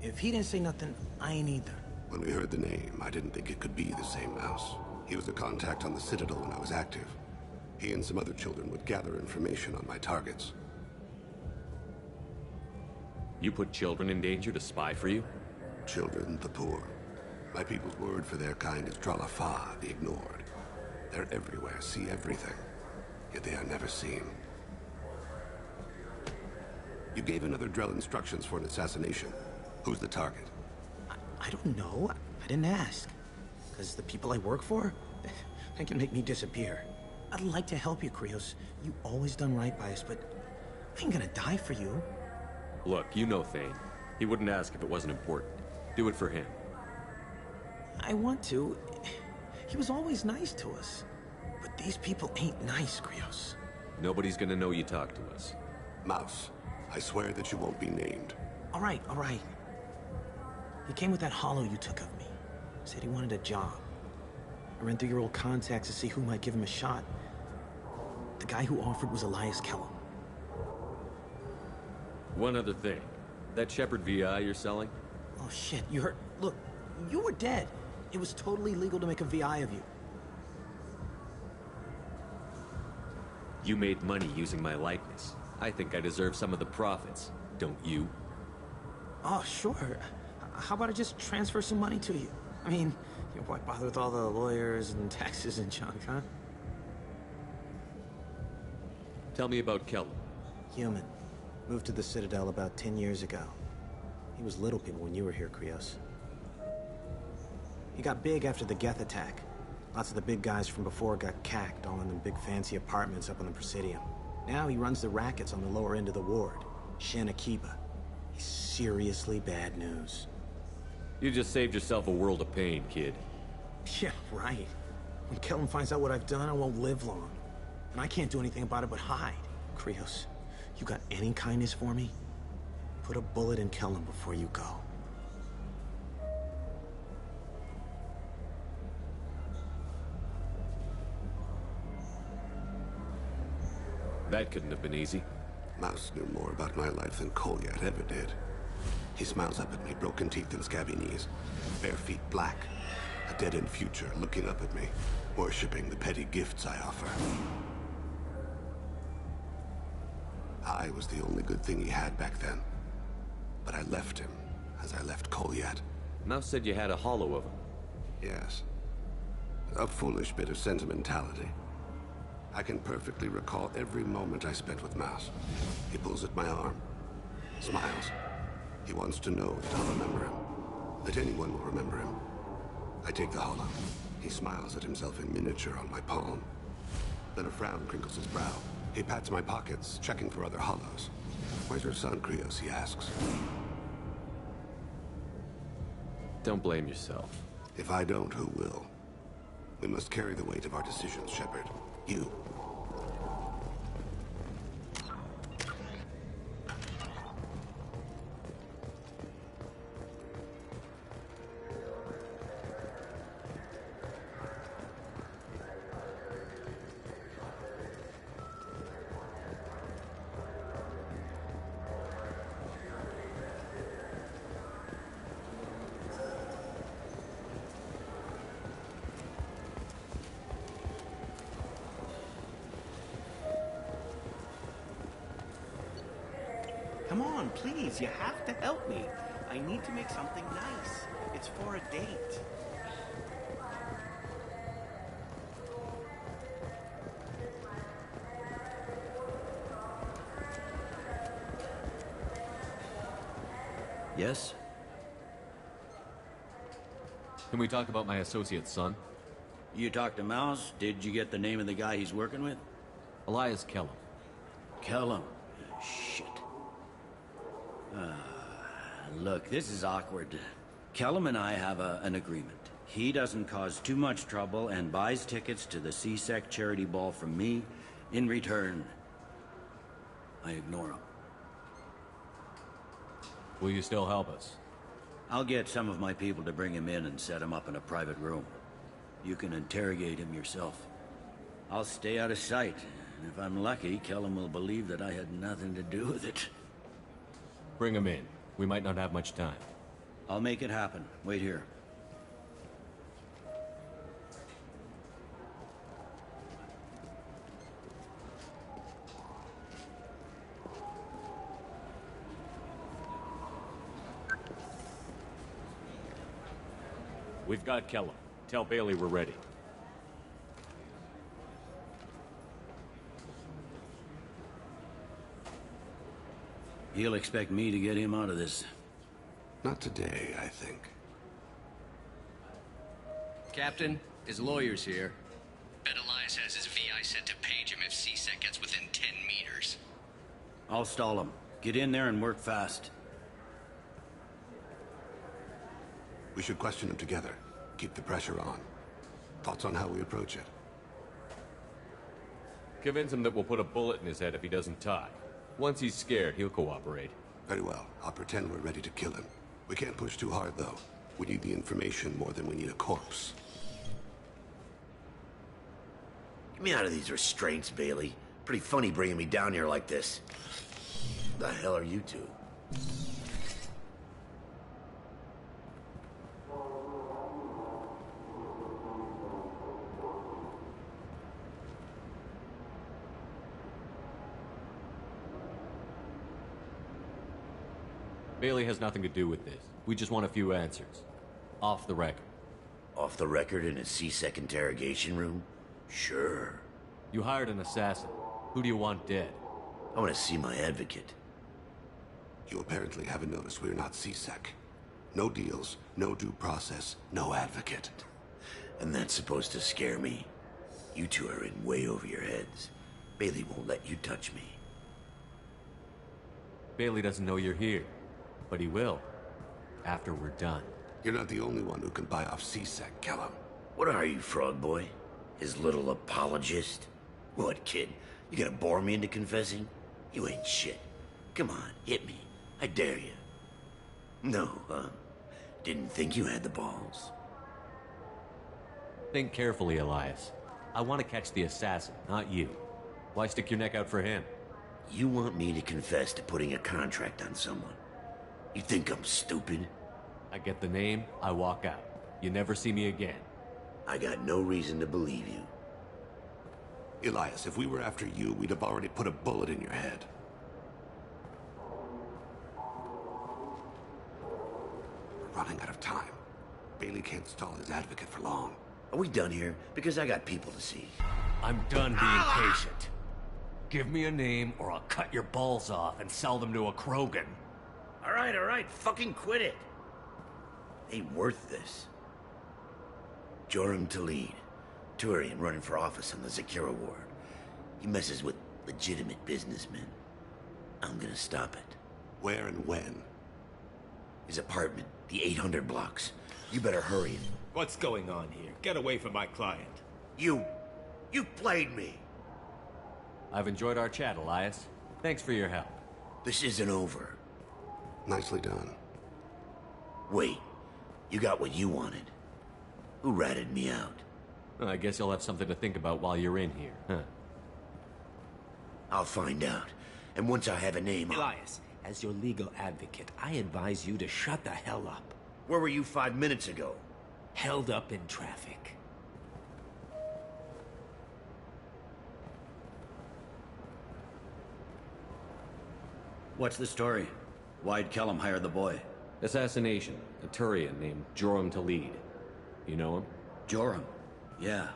If he didn't say nothing, I ain't either. When we heard the name, I didn't think it could be the same Mouse. He was a contact on the Citadel when I was active. He and some other children would gather information on my targets. You put children in danger to spy for you? Children, the poor. My people's word for their kind is Dralafa, the ignored. They're everywhere, see everything, yet they are never seen. You gave another Drell instructions for an assassination. Who's the target? I don't know. I didn't ask. Because the people I work for, they can make me disappear. I'd like to help you, Krios. You always done right by us, but I ain't gonna die for you. Look, you know Thane. He wouldn't ask if it wasn't important. Do it for him. I want to. He was always nice to us. But these people ain't nice, Krios. Nobody's gonna know you talked to us. Mouse, I swear that you won't be named. All right, all right. He came with that hollow you took of me. Said he wanted a job. I ran through your old contacts to see who might give him a shot. The guy who offered was Elias Kellum. One other thing. That Shepard VI you're selling? Oh shit, you heard... Look, you were dead. It was totally legal to make a VI of you. You made money using my likeness. I think I deserve some of the profits, don't you? Oh, sure. How about I just transfer some money to you? I mean, why bother with all the lawyers and taxes and junk, huh? Tell me about Kellum. Human. Moved to the Citadel about 10 years ago. He was little people when you were here, Krios. He got big after the Geth attack. Lots of the big guys from before got cacked, all in them big fancy apartments up on the Presidium. Now he runs the rackets on the lower end of the ward. Shanakiba. He's seriously bad news. You just saved yourself a world of pain, kid. Yeah, right. When Kellen finds out what I've done, I won't live long. And I can't do anything about it but hide. Krios, you got any kindness for me? Put a bullet in Kellen before you go. That couldn't have been easy. Mouse knew more about my life than Kolyat ever did. He smiles up at me, broken teeth and scabby knees. Bare feet black. A dead-end future looking up at me, worshipping the petty gifts I offer. I was the only good thing he had back then. But I left him, as I left Kolyat. Mouse said you had a hollow of him. Yes. A foolish bit of sentimentality. I can perfectly recall every moment I spent with Mouse. He pulls at my arm, smiles. He wants to know that I'll remember him, that anyone will remember him. I take the hollow. He smiles at himself in miniature on my palm. Then a frown crinkles his brow. He pats my pockets, checking for other hollows. Where's your son, Krios, he asks. Don't blame yourself. If I don't, who will? We must carry the weight of our decisions, Shepard. You. Come on, please, you have to help me. I need to make something nice. It's for a date. Yes? Can we talk about my associate's son? You talked to Mouse? Did you get the name of the guy he's working with? Elias Kellum. Kellum? Shit. Look, this is awkward. Kellum and I have an agreement. He doesn't cause too much trouble and buys tickets to the C-Sec charity ball from me. In return, I ignore him. Will you still help us? I'll get some of my people to bring him in and set him up in a private room. You can interrogate him yourself. I'll stay out of sight, and if I'm lucky, Kellum will believe that I had nothing to do with it. Bring him in. We might not have much time. I'll make it happen. Wait here. We've got Kellum. Tell Bailey we're ready. He'll expect me to get him out of this. Not today, I think. Captain, his lawyer's here. Bet Elias has his VI set to page him if C-Sec gets within 10 meters. I'll stall him. Get in there and work fast. We should question him together. Keep the pressure on. Thoughts on how we approach it? Convince him that we'll put a bullet in his head if he doesn't tie. Once he's scared, he'll cooperate. Very well. I'll pretend we're ready to kill him. We can't push too hard, though. We need the information more than we need a corpse. Get me out of these restraints, Bailey. Pretty funny bringing me down here like this. The hell are you two? Bailey has nothing to do with this. We just want a few answers. Off the record. Off the record in a C-Sec interrogation room? Sure. You hired an assassin. Who do you want dead? I want to see my advocate. You apparently haven't noticed we're not C-Sec. No deals, no due process, no advocate. And that's supposed to scare me? You two are in way over your heads. Bailey won't let you touch me. Bailey doesn't know you're here, but he will. After we're done. You're not the only one who can buy off C-Sec, Kellum. What are you, Frog Boy? His little apologist? What, kid? You gonna bore me into confessing? You ain't shit. Come on, hit me. I dare you. No, huh? Didn't think you had the balls. Think carefully, Elias. I want to catch the assassin, not you. Why stick your neck out for him? You want me to confess to putting a contract on someone? You think I'm stupid? I get the name, I walk out. You never see me again. I got no reason to believe you. Elias, if we were after you, we'd have already put a bullet in your head. We're running out of time. Bailey can't stall his advocate for long. Are we done here? Because I got people to see. I'm done being patient. Give me a name or I'll cut your balls off and sell them to a Krogan. All right, fucking quit it. Ain't worth this. Joram Talid, Turian running for office on the Zakira ward. He messes with legitimate businessmen. I'm gonna stop it. Where and when? His apartment, the 800 blocks. You better hurry. What's going on here? Get away from my client. You played me. I've enjoyed our chat, Elias. Thanks for your help. This isn't over. Nicely done. Wait, you got what you wanted. Who ratted me out? Well, I guess you'll have something to think about while you're in here, huh? I'll find out. And once I have a name, Elias, as your legal advocate, I advise you to shut the hell up. Where were you 5 minutes ago? Held up in traffic. What's the story? Why'd Kellum hire the boy? Assassination. A Turian named Joram Talid. You know him? Joram? Yeah.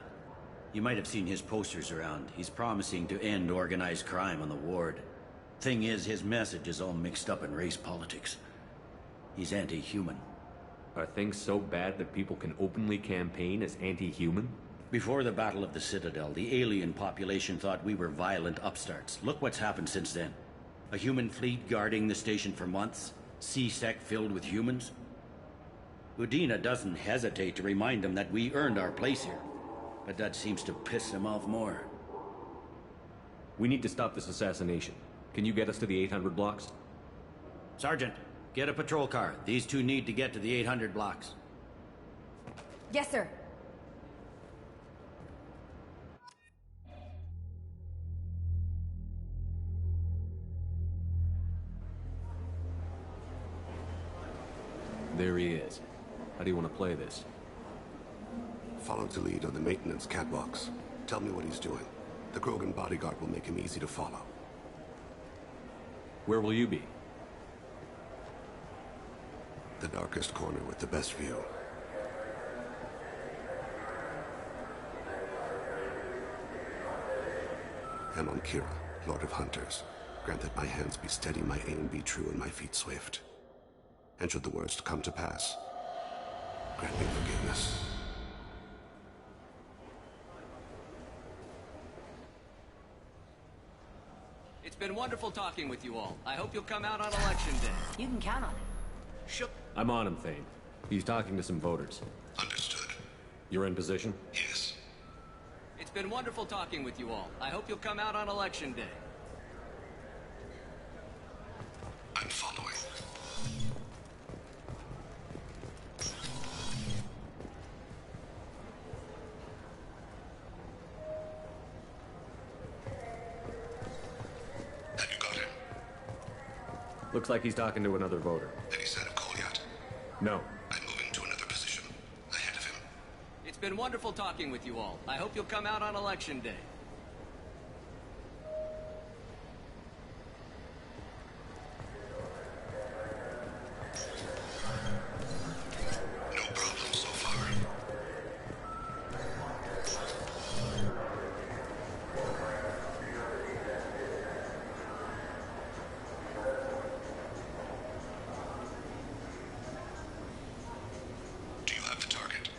You might have seen his posters around. He's promising to end organized crime on the ward. Thing is, his message is all mixed up in race politics. He's anti-human. Are things so bad that people can openly campaign as anti-human? Before the Battle of the Citadel, the alien population thought we were violent upstarts. Look what's happened since then. A human fleet guarding the station for months. C-Sec filled with humans. Udina doesn't hesitate to remind them that we earned our place here. But that seems to piss him off more. We need to stop this assassination. Can you get us to the 800 blocks? Sergeant, get a patrol car. These two need to get to the 800 blocks. Yes, sir. There he is. How do you want to play this? Follow the lead on the maintenance catwalks. Tell me what he's doing. The Krogan bodyguard will make him easy to follow. Where will you be? The darkest corner with the best view. Amon Kira, Lord of Hunters. Grant that my hands be steady, my aim be true, and my feet swift. And should the worst come to pass, grant me forgiveness. It's been wonderful talking with you all. I hope you'll come out on election day. You can count on it. I'm on him, Thane. He's talking to some voters. Understood. You're in position? Yes. It's been wonderful talking with you all. I hope you'll come out on election day. I'm following. Have you got him? Looks like he's talking to another voter. Any sign of call yet? No. I'm moving to another position. Ahead of him. It's been wonderful talking with you all. I hope you'll come out on election day. No problem so far. Do you have the target?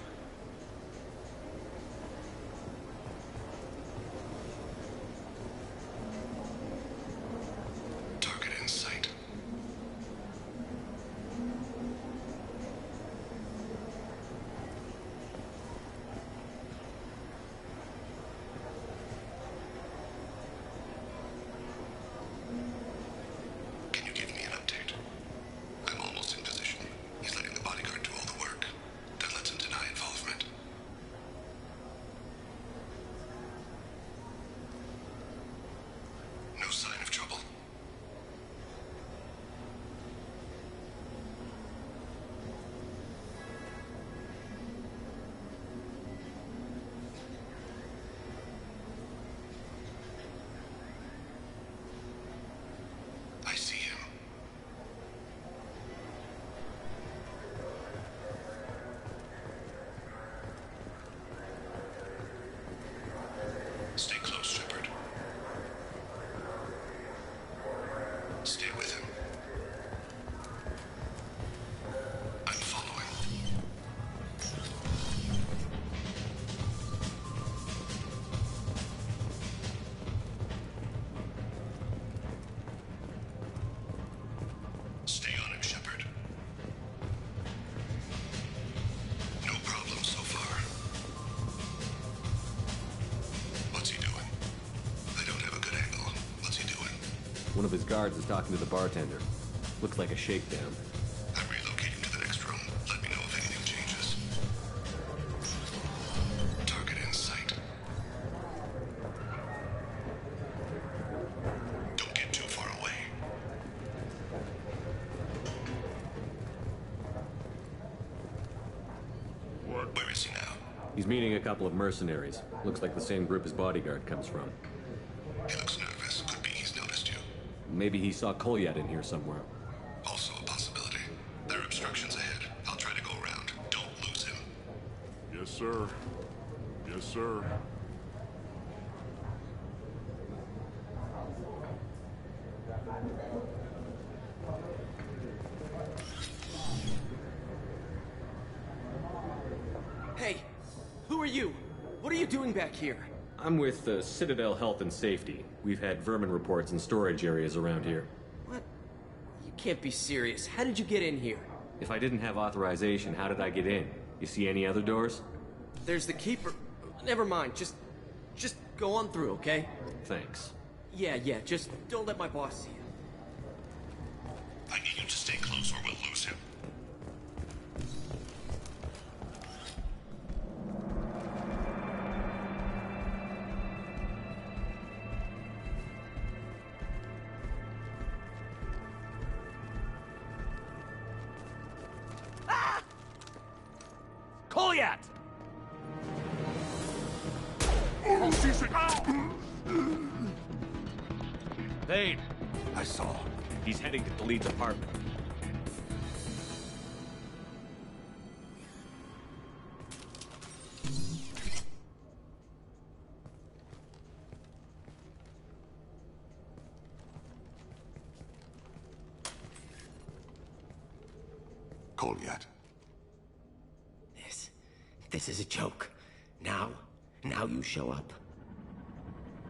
One of his guards is talking to the bartender. Looks like a shakedown. I'm relocating to the next room. Let me know if anything changes. Target in sight. Don't get too far away. Where is he now? He's meeting a couple of mercenaries. Looks like the same group his bodyguard comes from. He looks nervous. Could be he's noticed you. Maybe he saw Kolyat in here somewhere. Also a possibility. There are obstructions ahead. I'll try to go around. Don't lose him. Yes, sir. Yes, sir. Hey, who are you? What are you doing back here? I'm with Citadel Health and Safety. We've had vermin reports in storage areas around here. What? You can't be serious. How did you get in here? If I didn't have authorization, how did I get in? You see any other doors? There's the keeper. Never mind. Just go on through, okay? Thanks. Yeah, just don't let my boss see you. I need you to stay close or we'll lose him. Kolyat! Thane! I saw. He's heading to the lead's apartment. Kolyat. This is a joke. Now you show up.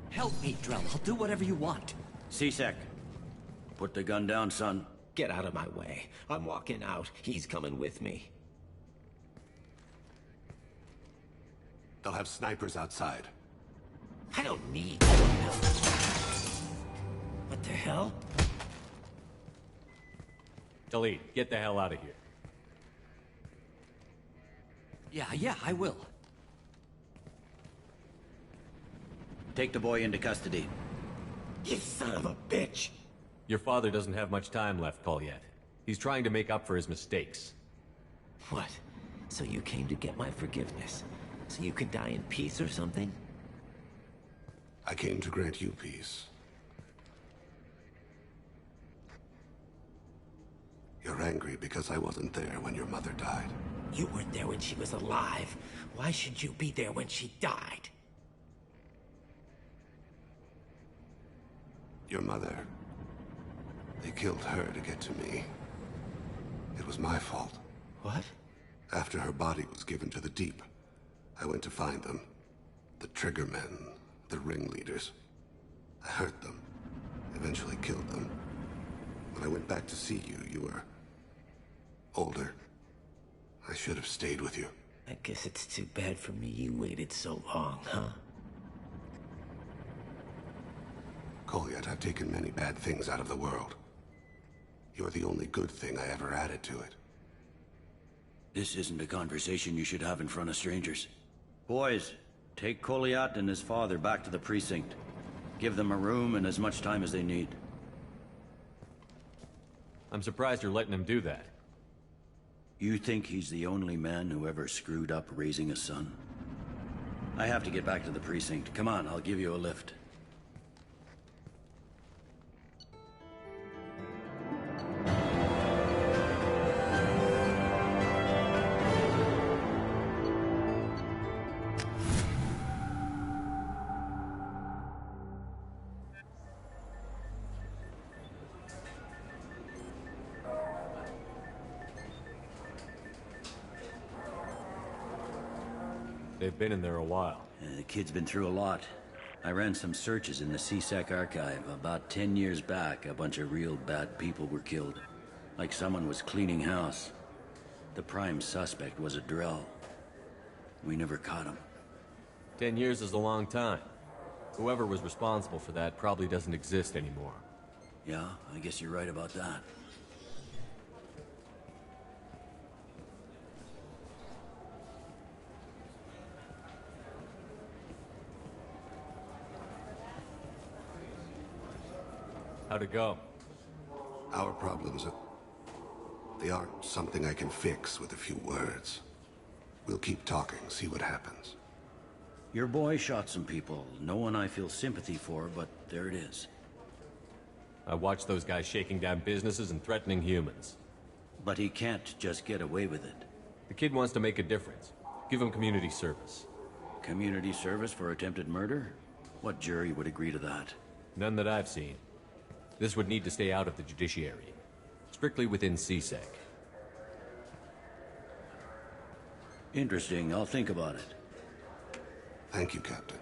Help me, Drell. I'll do whatever you want. C-Sec. Put the gun down, son. Get out of my way. I'm walking out. He's coming with me. They'll have snipers outside. I don't need help. What the hell? Delete. Get the hell out of here. Yeah, I will. Take the boy into custody. You son of a bitch! Your father doesn't have much time left, Kolyat. He's trying to make up for his mistakes. What? So you came to get my forgiveness? So you could die in peace or something? I came to grant you peace. You're angry because I wasn't there when your mother died. You weren't there when she was alive. Why should you be there when she died? Your mother. They killed her to get to me. It was my fault. What? After her body was given to the deep, I went to find them. The triggermen, the ringleaders. I hurt them. Eventually killed them. When I went back to see you, you were older. I should have stayed with you. I guess it's too bad for me you waited so long, huh? Kolyat, I've taken many bad things out of the world. You're the only good thing I ever added to it. This isn't a conversation you should have in front of strangers. Boys, take Kolyat and his father back to the precinct. Give them a room and as much time as they need. I'm surprised you're letting him do that. You think he's the only man who ever screwed up raising a son? I have to get back to the precinct. Come on, I'll give you a lift. They've been in there a while. The kid's been through a lot. I ran some searches in the C-Sec archive. About 10 years back, a bunch of real bad people were killed. Like someone was cleaning house. The prime suspect was a Drell. We never caught him. 10 years is a long time. Whoever was responsible for that probably doesn't exist anymore. Yeah, I guess you're right about that. How'd it go? Our problems, they aren't something I can fix with a few words. We'll keep talking, see what happens. Your boy shot some people. No one I feel sympathy for, but there it is. I watched those guys shaking down businesses and threatening humans. But he can't just get away with it. The kid wants to make a difference. Give him community service. Community service for attempted murder? What jury would agree to that? None that I've seen. This would need to stay out of the judiciary. Strictly within CSEC. Interesting. I'll think about it. Thank you, Captain.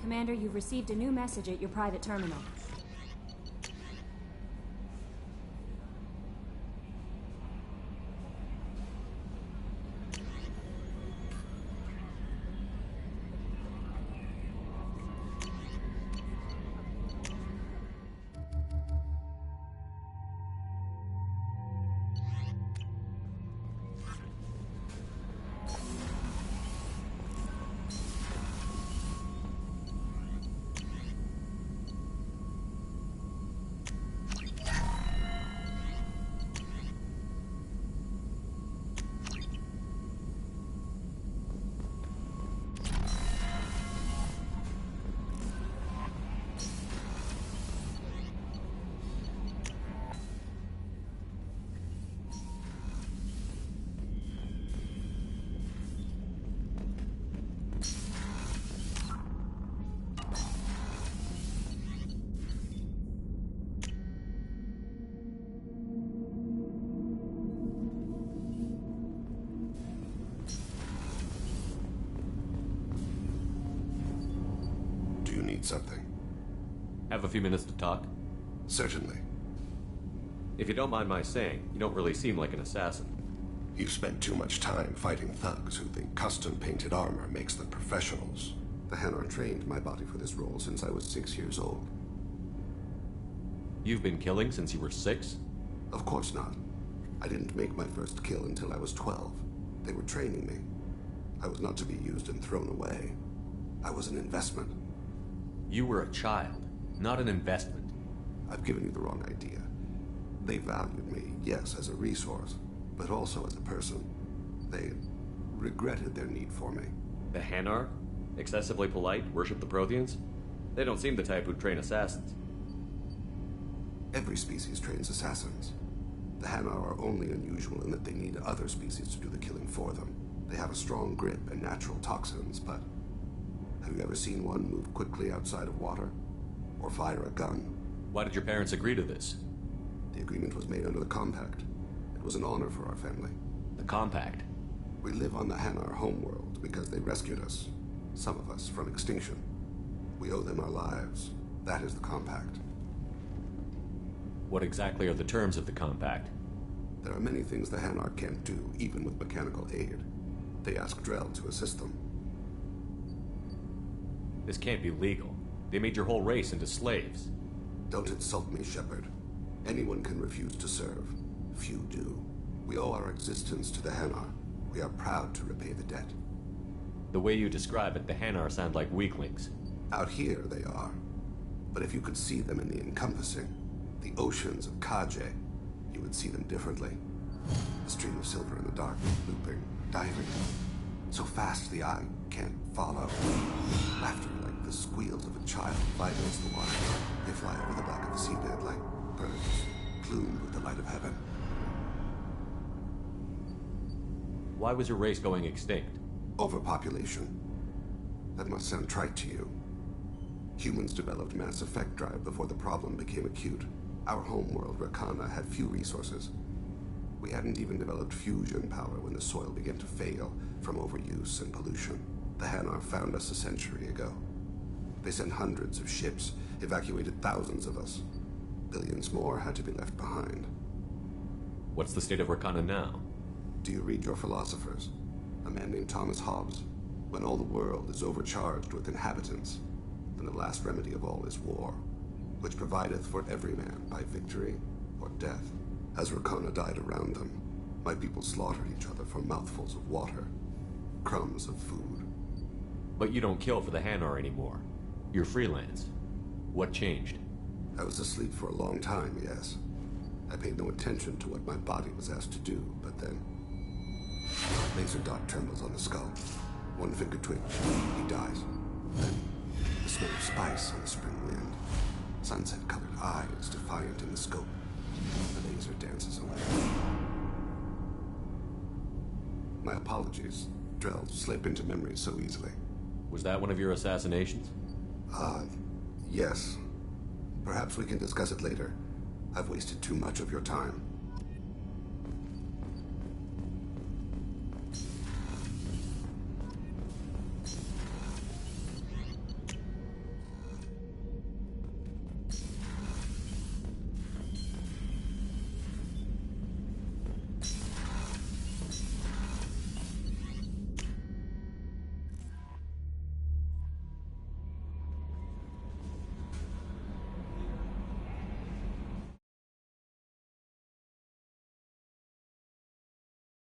Commander, you've received a new message at your private terminal. Something. Have a few minutes to talk? Certainly. If you don't mind my saying, you don't really seem like an assassin. You've spent too much time fighting thugs who think custom-painted armor makes them professionals. The Hanar trained my body for this role since I was 6 years old. You've been killing since you were 6? Of course not. I didn't make my first kill until I was 12. They were training me. I was not to be used and thrown away. I was an investment. You were a child, not an investment. I've given you the wrong idea. They valued me, yes, as a resource, but also as a person. They regretted their need for me. The Hanar? Excessively polite, worship the Protheans? They don't seem the type who'd train assassins. Every species trains assassins. The Hanar are only unusual in that they need other species to do the killing for them. They have a strong grip and natural toxins, but have you ever seen one move quickly outside of water? Or fire a gun? Why did your parents agree to this? The agreement was made under the Compact. It was an honor for our family. The Compact? We live on the Hanar homeworld because they rescued us. Some of us from extinction. We owe them our lives. That is the Compact. What exactly are the terms of the Compact? There are many things the Hanar can't do, even with mechanical aid. They ask Drell to assist them. This can't be legal. They made your whole race into slaves. Don't insult me, Shepard. Anyone can refuse to serve. Few do. We owe our existence to the Hanar. We are proud to repay the debt. The way you describe it, the Hanar sound like weaklings. Out here, they are. But if you could see them in the encompassing, the oceans of Kaje, you would see them differently. A stream of silver in the dark, looping, diving. So fast the eye can't follow. Laughter like The squeals of a child vibrates the water. They fly over the back of the seabed like birds, plumed with the light of heaven. Why was your race going extinct? Overpopulation. That must sound trite to you. Humans developed mass effect drive before the problem became acute. Our homeworld, Rakana, had few resources. We hadn't even developed fusion power when the soil began to fail from overuse and pollution. The Hanar found us a century ago. They sent hundreds of ships, evacuated thousands of us. Billions more had to be left behind. What's the state of Rakana now? Do you read your philosophers? A man named Thomas Hobbes. When all the world is overcharged with inhabitants, then the last remedy of all is war, which provideth for every man by victory or death. As Rakana died around them, my people slaughtered each other for mouthfuls of water, crumbs of food. But you don't kill for the Hanar anymore. You're freelance. What changed? I was asleep for a long time, yes. I paid no attention to what my body was asked to do, but then... Laser dot trembles on the skull. One finger twitch. He dies. Then, the smell of spice on the spring wind. Sunset-colored eyes defiant in the scope. The laser dances away. My apologies. Drells slip into memory so easily. Was that one of your assassinations? Yes. Perhaps we can discuss it later. I've wasted too much of your time.